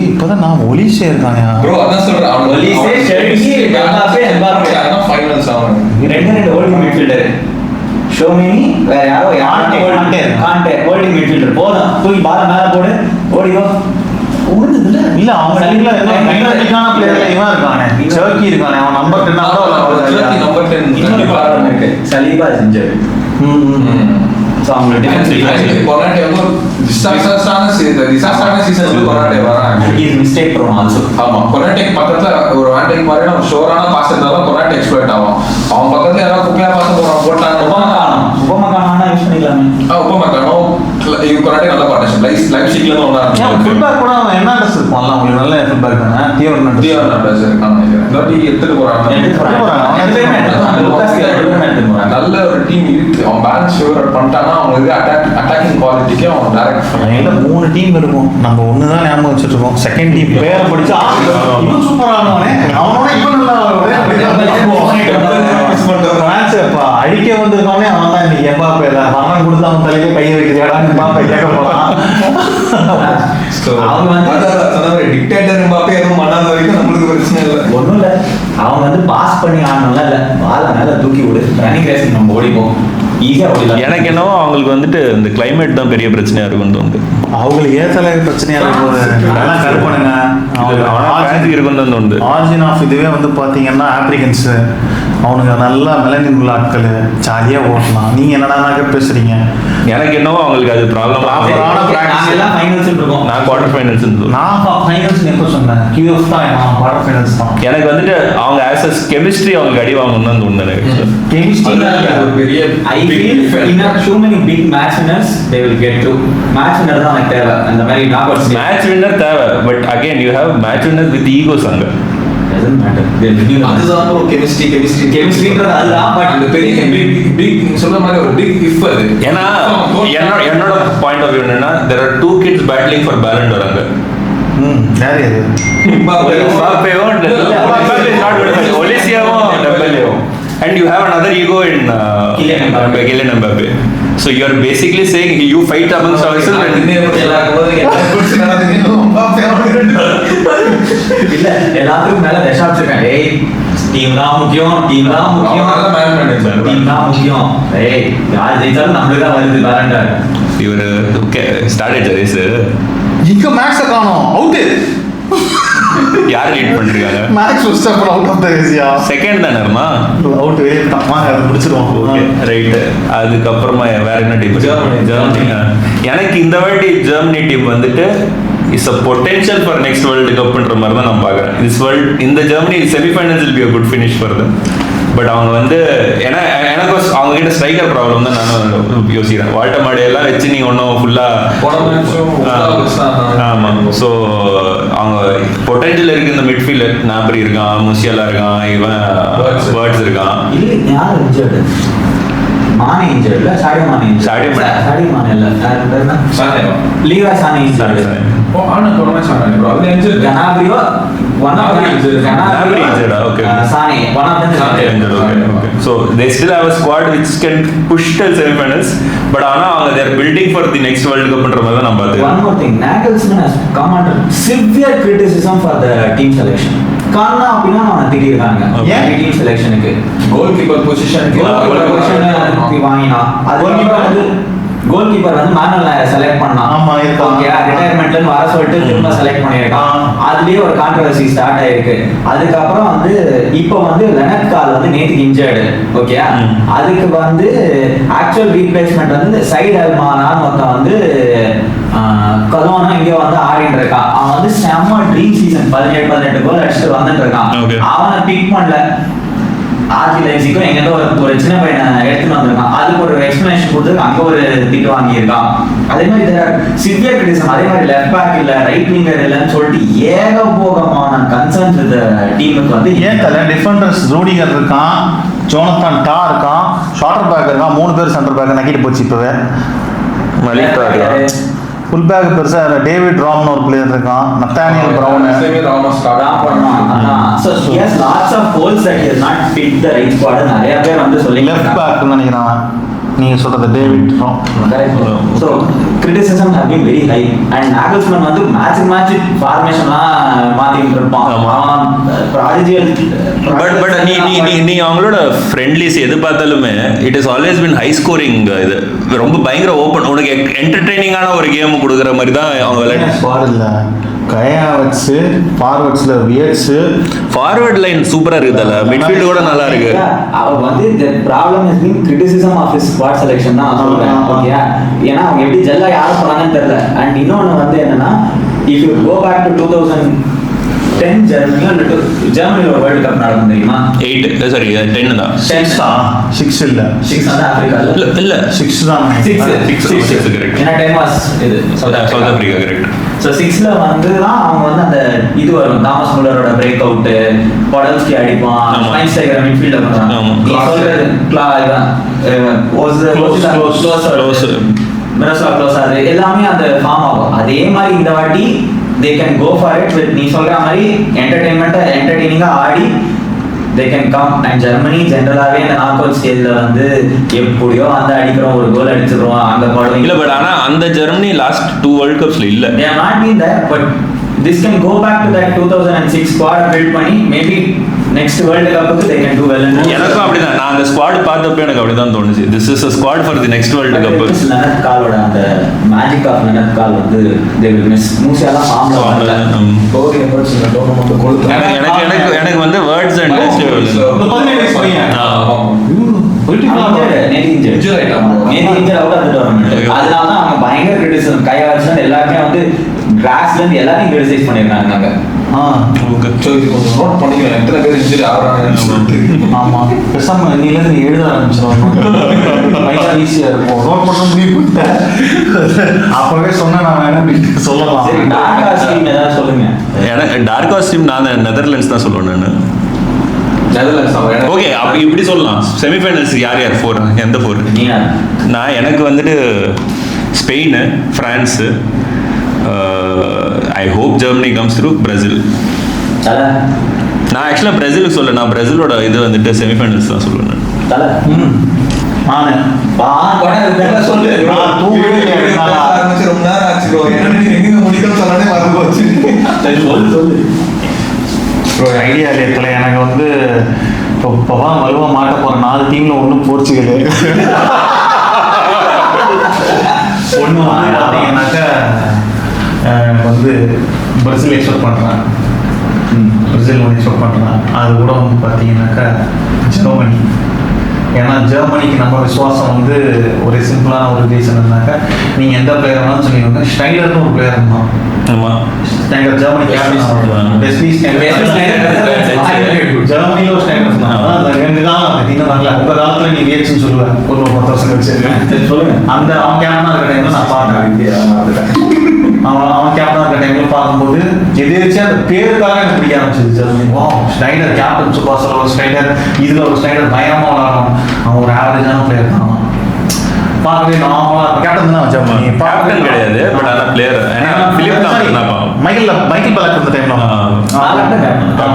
இப்பதான் நான் ஒலிசே இருக்காங்க. ரெண்டு ஹோல்டிங் மிட்ஃபீல்டர் ஷோமினி வேற யாரோ காண்டே ஹோல்டிங் மிட்ஃபீல்டர் போதும் தூக்கி பால மேல போடு ஓடிவோ உடுதுல இல்ல அவங்க சைடுல மெக்கானிக்கான பிளேயர்ல இவன் இருக்கானே சர்க்கி இருக்கானே அவன் நம்பர் 10 நம்பர் 10 இன்னொரு ப்ராப்ளம் இருக்கு சலீபா செஞ்சது சோ அவங்க டிஃபென்ஸ் கொராட்டே வந்து டிசாஸ்டரான சீசன்ல கொராட்டே வராங்க. Is mistake bro also. ஆமா, கொராட்டே பக்கத்துல ஒரு வாண்டேக் மாதிரி ஒரு ஷோரான பாஸ் இருந்தாலும் கொராட்டே எக்ஸ்பர்ட் ஆகும். அவன் பக்கத்துல யாராவது குப்பையா பாஸ் போட்டாங்க உபமகானா யூஸ் பண்ணிக்கலாமே. உபமகானோ இது கொராட்டே நல்ல பார்ட்னர்ஷிப் லைப்சிக்ல இருந்து வந்தாங்க. ஃபுட்பால் கூட அவன் என்ன அட்ரஸ் இருப்பான்ல, உங்களுக்கு நல்ல ஃபுட்பால் தானே தியோர் நட்ஸ் இருக்காங்க நினைக்கிறேன். இந்த எடுத்துட்டு போறாங்க நல்ல ஒரு டீம் இருக்கு. அவன் பேலன்ஸ் ஃபேவர் பண்ணிட்டானா அவங்களுக்கு அட்டாக்கிங் குவாலிட்டிக்கு அவன் டைரக்ட் எங்க 3 டீம் இருக்கும். நம்ம ஒன்னு தான் ஞாபகம் வச்சிட்டு இருக்கோம். செகண்ட் டீம் பேரை படிச்சா இன்னும் சூப்பரானவனே அவனோட இப்ப நல்லா மேட்ச்ப்பா அடிக்க வந்திருக்கானே அவன் தான் இன்னைக்கு எம்பாப்பே தான் பணம் கொடுத்து அவன் தலையில கை வைக்கிறேடா எம்பாப்பே கேட்க போறான். அவங்க வந்து டிக்டேட்டர் எம்பாப்பே எதுவும் பண்ணாத வரைக்கும் நம்மளுக்கு பிரச்சனை இல்லை. ஒன்றும் இல்லை, அவங்க வந்து பாஸ் பண்ணி ஆடணும்ல, இல்லை பால மேல தூக்கி விடு ரன்னிங் ரேஸ் நம்ம ஓடிப்போம் ஈஸியாக ஓடிடலாம். எனக்கு என்னவோ அவங்களுக்கு வந்துட்டு இந்த கிளைமேட் தான் பெரிய பிரச்சனையா இருக்குன்னு தோணுது. அவங்களுக்கு ஏத்தல பிரச்சனையா இருக்கும். அதெல்லாம் கருப்பனுங்க அவங்களுக்கு இருக்குன்னு தான் தோணுது. ஆரிஜின் ஆஃப் இதுவே வந்து பாத்தீங்கன்னா ஆப்பிரிக்கன்ஸ் அவனுங்க நல்லா மெலனின் உள்ள ஆட்கள் ஜாலியா ஓட்டலாம். நீங்க என்னடா பேசுறீங்க? எனக்கு என்னவோ அவங்களுக்கு அது ப்ராப்ளம். நான் குவார்டர் ஃபைனல்ஸ் எப்போ சொன்னேன் QF தான் குவார்டர் ஃபைனல்ஸ் தான். எனக்கு வந்துட்டு அவங்க ஆஸ் கெமிஸ்ட்ரி அவங்களுக்கு அடி வாங்கணும்னு தான் தோணுது எனக்கு. கெமிஸ்ட்ரி ஒரு பெரிய I feel in a too many big match winners they will get to match winner தான் எனக்கு தேவை. அந்த மாதிரி நாகர்ஸ் மேட்ச் வின்னர் தேவை. But again you have match winner with egos அங்க. doesn't matter. அதுதான் ஒரு கெமிஸ்ட்ரின்றது அதுதான். பட் அந்த பெரிய பிக் சொல்ற மாதிரி ஒரு பிக் இஃப் அது. ஏன்னா என்னோட பாயிண்ட் ஆஃப் வியூ என்னன்னா there are 2 kids battling for Ballon d'Or அங்க. யார் யாரு? Mbappeவும் Mbappe is not good. Olisiaவும் Dembeleவும். And you have another ego in Kylian Mbappe. So you are basically saying you fight amongst ourselves and இல்ல எல்லாத்துக்கும் மேல ரெஷாப்ஸ் இருக்காங்க. ஏய் team தான் முக்கியம், டீம் தான் முக்கியம், டீம் தான் முக்கியம். ஏய் யார் ஜெயிச்சாலும் நம்மளுக்கு தான் வருது பேலண்டா. இவர் ஸ்டார்டட் ரேஸ் இங்க மேட்ச் காணோம் அவுட். யார் லீட் பண்ணிருக்காங்க? Match first of out of the ரேஸ்யா. செகண்ட் தானேமா அவுட் வெளிய தம்மா முடிச்சிடுவோம். Okay right. அதுக்கு அப்புறமா வேற என்ன டீம்? ஜெர்மனி. எனக்கு இந்த வாட்டி ஜெர்மனி டீம் வந்துட்டு is a potential for next world cup ன்ற மாதிரி தான் நான் பார்க்குறேன். இந்த Germany semi-finals will be a good finish for them. But அவங்க வந்து எனக்கு அவங்க கிட்ட ஸ்ட்ரைக்கர் ப்ராப்ளம் தான் நான் யோசிக்கிறேன். வால்டர் மாடே எல்லாம் வச்சு நீ ஒன்றும் ஃபுல்லாக ஆமாம். ஸோ அவங்க பொட்டன்ஷியல் இருக்கு. இந்த மிட்ஃபீல்டர் நாப்ரி இருக்கான், முசியலா இருக்கான், இவன் வேர்ட்ஸ் இருக்கான். மானே இன்ஜர்ட்ல சாடியோ மானே இல்ல லீவா சானே இன்ஜர்ட். ஆனா கொரோனா சானே ப்ரோ அது injured. கனாபிரியோ one of them Gnabry injured. Okay. Sane one of them is injured. Okay. So they still have a squad which can push till semi-finals. But they are building for the next World Cup ன்ற மாதிரி நான் பார்த்தேன். One more thing, Nagelsmann has come under severe criticism for the team selection. காரணம் அப்படின்னா அவனை திட்டிருக்காங்க. ஏன் team செலெக்ஷனுக்கு goal keeper பொசிஷனுக்கு வாங்கினா அது கோல் கீப்பர் வந்து மேனுவல் செலக்ட் பண்ணான். ஆமா ஓகே ரிட்டையர்மெண்ட்ல இருந்து வர சொல்லிட்டு திரும்ப செலக்ட் பண்ணிருக்கான். அதுலயே ஒரு கான்ட்ரோவர்சி ஸ்டார்ட் ஆயிருக்கு. அதுக்கப்புறம் வந்து இப்போ வந்து லெனட் கால் வந்து நேத்துக்கு இன்ஜர்டு. ஓகே அதுக்கு வந்து ஆக்சுவல் ரீப்ளேஸ்மெண்ட் வந்து சைடு அல்மானான்னு ஒருத்தன் வந்து கலோனா இங்க வந்து ஆடிட்டு இருக்கான். அவன் வந்து செம்ம ட்ரீம் சீசன் 17-18 கோல் அடிச்சுட்டு வந்துட்டு இருக்கான். அவனை பிக் பண்ணல. ஆர்கி லைப்ஸிக்கும் எங்கிட்ட ஒரு சின்ன பையனை எடுத்துன்னு வந்திருக்கான், அதுக்கு ஒரு எக்ஸ்பிளனேஷன் கொடுத்து அங்க ஒரு திட்டு வாங்கியிருக்கான். அதே மாதிரி சிவியர் கிரிட்டிசம். அதே மாதிரி லெஃப்ட் பேக் இல்ல, ரைட் விங்கர் இல்லைன்னு சொல்லிட்டு ஏகபோகமான கன்சர்ன்ஸ் இந்த டீமுக்கு வந்து ஏன் தலை டிஃபெண்டர்ஸ் ரூடிகர் இருக்கான், ஜோனத்தான் டா இருக்கான், ஷார்ட்டர் பேக் இருக்கான், 3 பேர் சென்டர் பேக் நக்கிட்டு போச்சு. இப்பவே ஃபுல் பேக் பெருசா டேவிட் ராம்னு ஒரு பிளேயர் இருக்கான், Nathaniel brown. So he has lots of holes that he has not fit the right squad. நிறைய பேர் வந்து சொல்லி லெஃப்ட் பேக் நினைக்கிறான் நீங்க சொல்றது David Ram. So criticism have been very high and Nagelsmann வந்து மேட்ச் ஃபார்மேஷன்லாம் மாத்திட்டு இருப்பான். ப்ராடிஜியல் பட் நீ அவங்களோட ஃப்ரெண்ட்லிஸ் எது பார்த்தாலுமே it is always been high scoring. இது ரொம்ப பயங்கர ஓப்பன், உனக்கு என்டர்டெய்னிங்கான ஒரு கேம் கொடுக்குற மாதிரி தான் அவங்க விளையாட. ஸ்குவாட் இல்ல கயா வச்சு ஃபார்வர்ட்ஸ்ல வியட்ஸ், ஃபார்வர்ட் லைன் சூப்பரா இருக்குதுல்ல, மிட்ஃபீல்ட் கூட நல்லா இருக்கு. அவர் வந்து the problem has been criticism of his squad selection தான் நான் சொல்றேன். ஓகே, ஏன்னா அவங்க எப்படி ஜெல்லா யார் போறாங்கன்னு தெரியல. அண்ட் இன்னொன்னு வந்து என்னன்னா, if you go back to 2010 ஜெர்மனில ஒரு வேர்ல்ட் கப் நடக்கும் தெரியுமா? 8 சாரி 10 தான். 6 இல்ல 6 வந்து ஆப்பிரிக்கால இல்ல 6 தான். 6 கரெக்ட். ஏன்னா 10 வாஸ் இது சவுத் ஆப்பிரிக்கா கரெக்ட். ஸோ 6ல வந்து தான் அவங்க வந்து அந்த இது வரும், தாமஸ் முல்லரோட பிரேக் அவுட்டு, பொடல்ஸ்கி அடிப்பான், ஸ்வைன்ஸ்டைகர் மிட்ஃபீல்டர் பண்றாங்க. நீ சொல்றது மிரோஸ்லாவ் க்ளோஸ் அது எல்லாமே அந்த ஃபார்ம் ஆகும். அதே மாதிரி இந்த வாட்டி they can go for it with நீ சொல்ற மாதிரி என்டர்டெய்னிங்கா ஆடி they can come. and Germany ஜெனரலாவே இந்த நாக் அவுட் ஸ்டேஜ்ல வந்து எப்படியோ அந்த அடிக்கிறோம், ஒரு கோல் அடிச்சிடுறோம் அங்க போடுவோம். இல்ல பட் ஆனா அந்த ஜெர்மனி லாஸ்ட் 2 வேர்ல்ட் கப்ஸ்ல இல்ல. they have not been there, but this can go back to that 2006 squad build பண்ணி maybe next world cup they can do well. எனக்கும் அப்படிதான், நான் அந்த ஸ்குவாட் பார்த்தப்ப எனக்கு அப்படிதான் தோணுச்சு, this is a squad for the next world cup. லெனட் காலோட அந்த மேஜிக் ஆஃப் லெனட் கால் வந்து they will miss. மூசியால ஃபார்ம்ல வரல. கோகே எஃபர்ட்ஸ் இந்த டோர்னமென்ட் கொடுத்து எனக்கு வந்து வேர்ட்ஸ் அண்ட் அதனால தான் அவங்க பயங்கர கிரிட்டிசிசம் கையாச்சு எல்லாருமே வந்து கிராஸ்ல இருந்து எல்லாத்தையும் கிரிட்டிசைஸ் பண்ணிருக்காங்க. நோட் பண்ணிக்கலாம் எத்தனை பேர் இன்ஜுரி ஆகுறாங்கன்னு சொல்லிட்டு. ஆமா, பேசாம நீலேருந்து நீ எழுத ஆரம்பிச்சிடும், ஈஸியா இருக்கும். நோட் பண்ண முடிவு அப்பவே சொன்னா நான் வேணா சொல்லலாம். சரி, டார்க் காஸ்டியூம் ஏதாவது சொல்லுங்க. எனக்கு டார்க் காஸ்டியூம் நான் நெதர்லாண்ட்ஸ் தான் சொல்லுவேன் நான். நெதர்லாண்ட்ஸ் ஓகே, அப்ப இப்படி சொல்லலாம். செமிஃபைனல்ஸ் யார் 4 எந்த 4? நான் எனக்கு வந்துட்டு Spain, France, I hope Germany comes through, Brazil. நான் ஆக்சுவலா பிரேசிலுக்கு சொல்ல, நான் பிரேசிலோட இது வந்துட்டு செமிஃபைனல்ஸ் தான் சொல்லுவேன். ரொம்ப நேரம் ஆச்சு ப்ரோ, எங்க முடிக்கணும் சொல்லானே மறந்து போச்சு. ஐடியா இல்லையத்துல எனக்கு வந்து இப்போதான் வலுவா மாட்ட போற 4 டீம்ல ஒன்றும் போர்ச்சுகல், ஒன்று வந்து பார்த்தீங்கன்னாக்கா வந்து பிரேசில் எக்ஸ்பெக்ட் பண்ணுறேன், பிரேசில் ஒன்று எக்ஸ்பெக்ட் பண்ணுறேன். அது கூட வந்து பார்த்தீங்கன்னாக்கா ஜெர்மனி. ஏன்னா ஜெர்மனிக்கு நம்ம விசுவாசம் வந்து ஒரு சிம்பிளான ஒரு ரீசன் இருந்தாக்கா, நீங்கள் எந்த பிளேயர் வேணாலும் சொல்லிடுங்க, ஸ்னைடர்னு ஒரு பிளேயர் இருந்தான். ஆமாம், ஸ்னைடர் ஜெர்மனி ஜெர்மனியில் ஒரு ஸ்னைடர் இருந்தான். அந்த 2 காலம் இன்னும் நல்ல உங்கள் காலத்தில் நீ வியட்ஸ்ன்னு சொல்லுவேன், ஒரு 10 வருஷம் கழிச்சு சொல்லுங்க. அந்த அவன் கேப்டனாக இருக்கிற டைமில் நான் பார்த்தேன், அவன் கேப்டனாக இருக்கிற டைமில் பார்க்கும்போது எதிர்த்து அந்த பேருக்காக எனக்கு பிடிக்க ஆரம்பிச்சது ஜெர்மனி. வா, ஸ்னைடர் கேப்டன் சூப்பர் சார், ஒரு ஸ்னைடர் இதில் ஒரு ஸ்னைடர் பயங்கரமாக விளாடுறான். அவன் ஒரு ஆவரேஜான பிளேயர் தான், பார்க்கவே நார்மலாக கேப்டன் தான் ஜெர்மனி. கேப்டன் கிடையாது, பட் ஆனால் பிளேயர். ஏன்னா பிலிப் தான் மைக்கேல் பேலக் இருந்த டைம்ல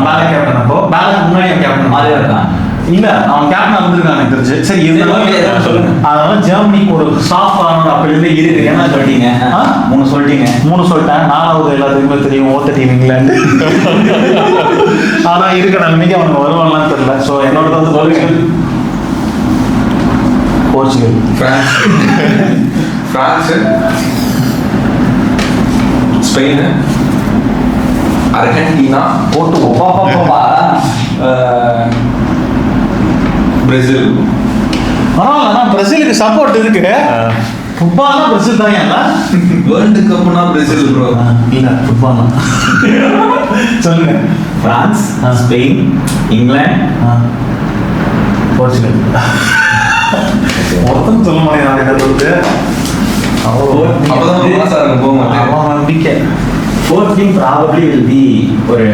பேலக் கேப்டன். அப்போ பேலக் முன்னாடி அவன் கேப்டன் மாதிரி இருக்கான். இல்ல, அவன் கேப்டன் இருந்திருக்கான் எனக்கு தெரிஞ்சு. சரி, அதனால ஜெர்மனிக்கு ஒரு சாஃப்ட் ஆனோட அப்படி இருக்கு. என்ன சொல்லிட்டீங்க? 3 சொல்லிட்டீங்க. 3 சொல்லிட்டேன். 4வது எல்லாத்துக்குமே தெரியும், ஓட்ட டீம் இங்கிலாந்து. ஆனா இருக்க நன்மைக்கு அவனுக்கு வருவான்லாம் தெரியல. ஸோ என்னோட வந்து Portugal, France, Spain, Argentina, Brazil. ஆனா பிரேசிலுக்கு சப்போர்ட் இருக்கு. ஃபுட்பால்னா பிரேசில் தான். ஏன்னா வேர்ல்டு கப்னா பிரேசில் ப்ரோ. இல்ல, ஃபுட்பால்னா சொல்லுங்க. France, Spain, England, Portugal. மொத்தம் சொல்ல முடியும் நான் என்ன சொல்றது. அப்பதான் மாசா இருக்கும் போகும்போது. அவன் நம்பிக்கை. Fourth team probably will be ஒரு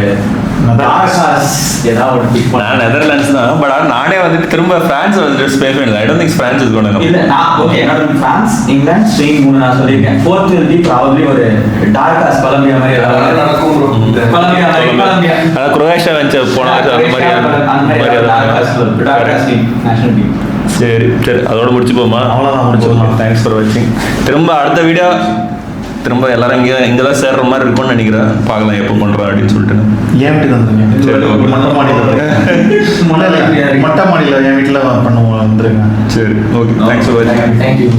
dark horse ஏதாவது ஒரு pick பண்ணலாம். நான் நெதர்லாண்ட்ஸ் தான், பட் ஆனால் நானே வந்துட்டு திரும்ப ஃப்ரான்ஸ் வந்துட்டு ஸ்பேஸ் பண்ணல. I don't think France is gonna இல்ல நான் ஓகே என்னோட பிரான்ஸ் இங்கிலாந்து ஸ்பெயின் 3 நான் சொல்லியிருக்கேன். Fourth will be probably ஒரு டார்க் ஹார்ஸ் கொலம்பியா மாதிரி அதெல்லாம் ஏதாவது நடக்கும் bro. கொலம்பியா அதான் குரோவேஷியா வந்து போன வருஷம் அந்த மாதிரி dark horse team national team. சரி சரி, அதோட முடிச்சுப்போமா? அவ்வளவுதான், முடிச்சுப்போம். தேங்க்ஸ் ஃபார் வாட்சிங். திரும்ப அடுத்த வீடியோ திரும்ப எல்லாரும் இங்கே தான் சேர்ற மாதிரி இருக்கும்னு நினைக்கிறேன். பார்க்கலாம் எப்போ பண்ணுறோம் அப்படின்னு சொல்லிட்டு. என் வீட்டுக்கு வந்துருங்க. சரி, okay. மொட்டை மாடியில் மொட்டை மாடியில் என் வீட்டில் பண்ணுவோம், வந்துருங்க. சரி, ஓகே, தேங்க்ஸ் ஃபார் வாட்சிங். Thank you.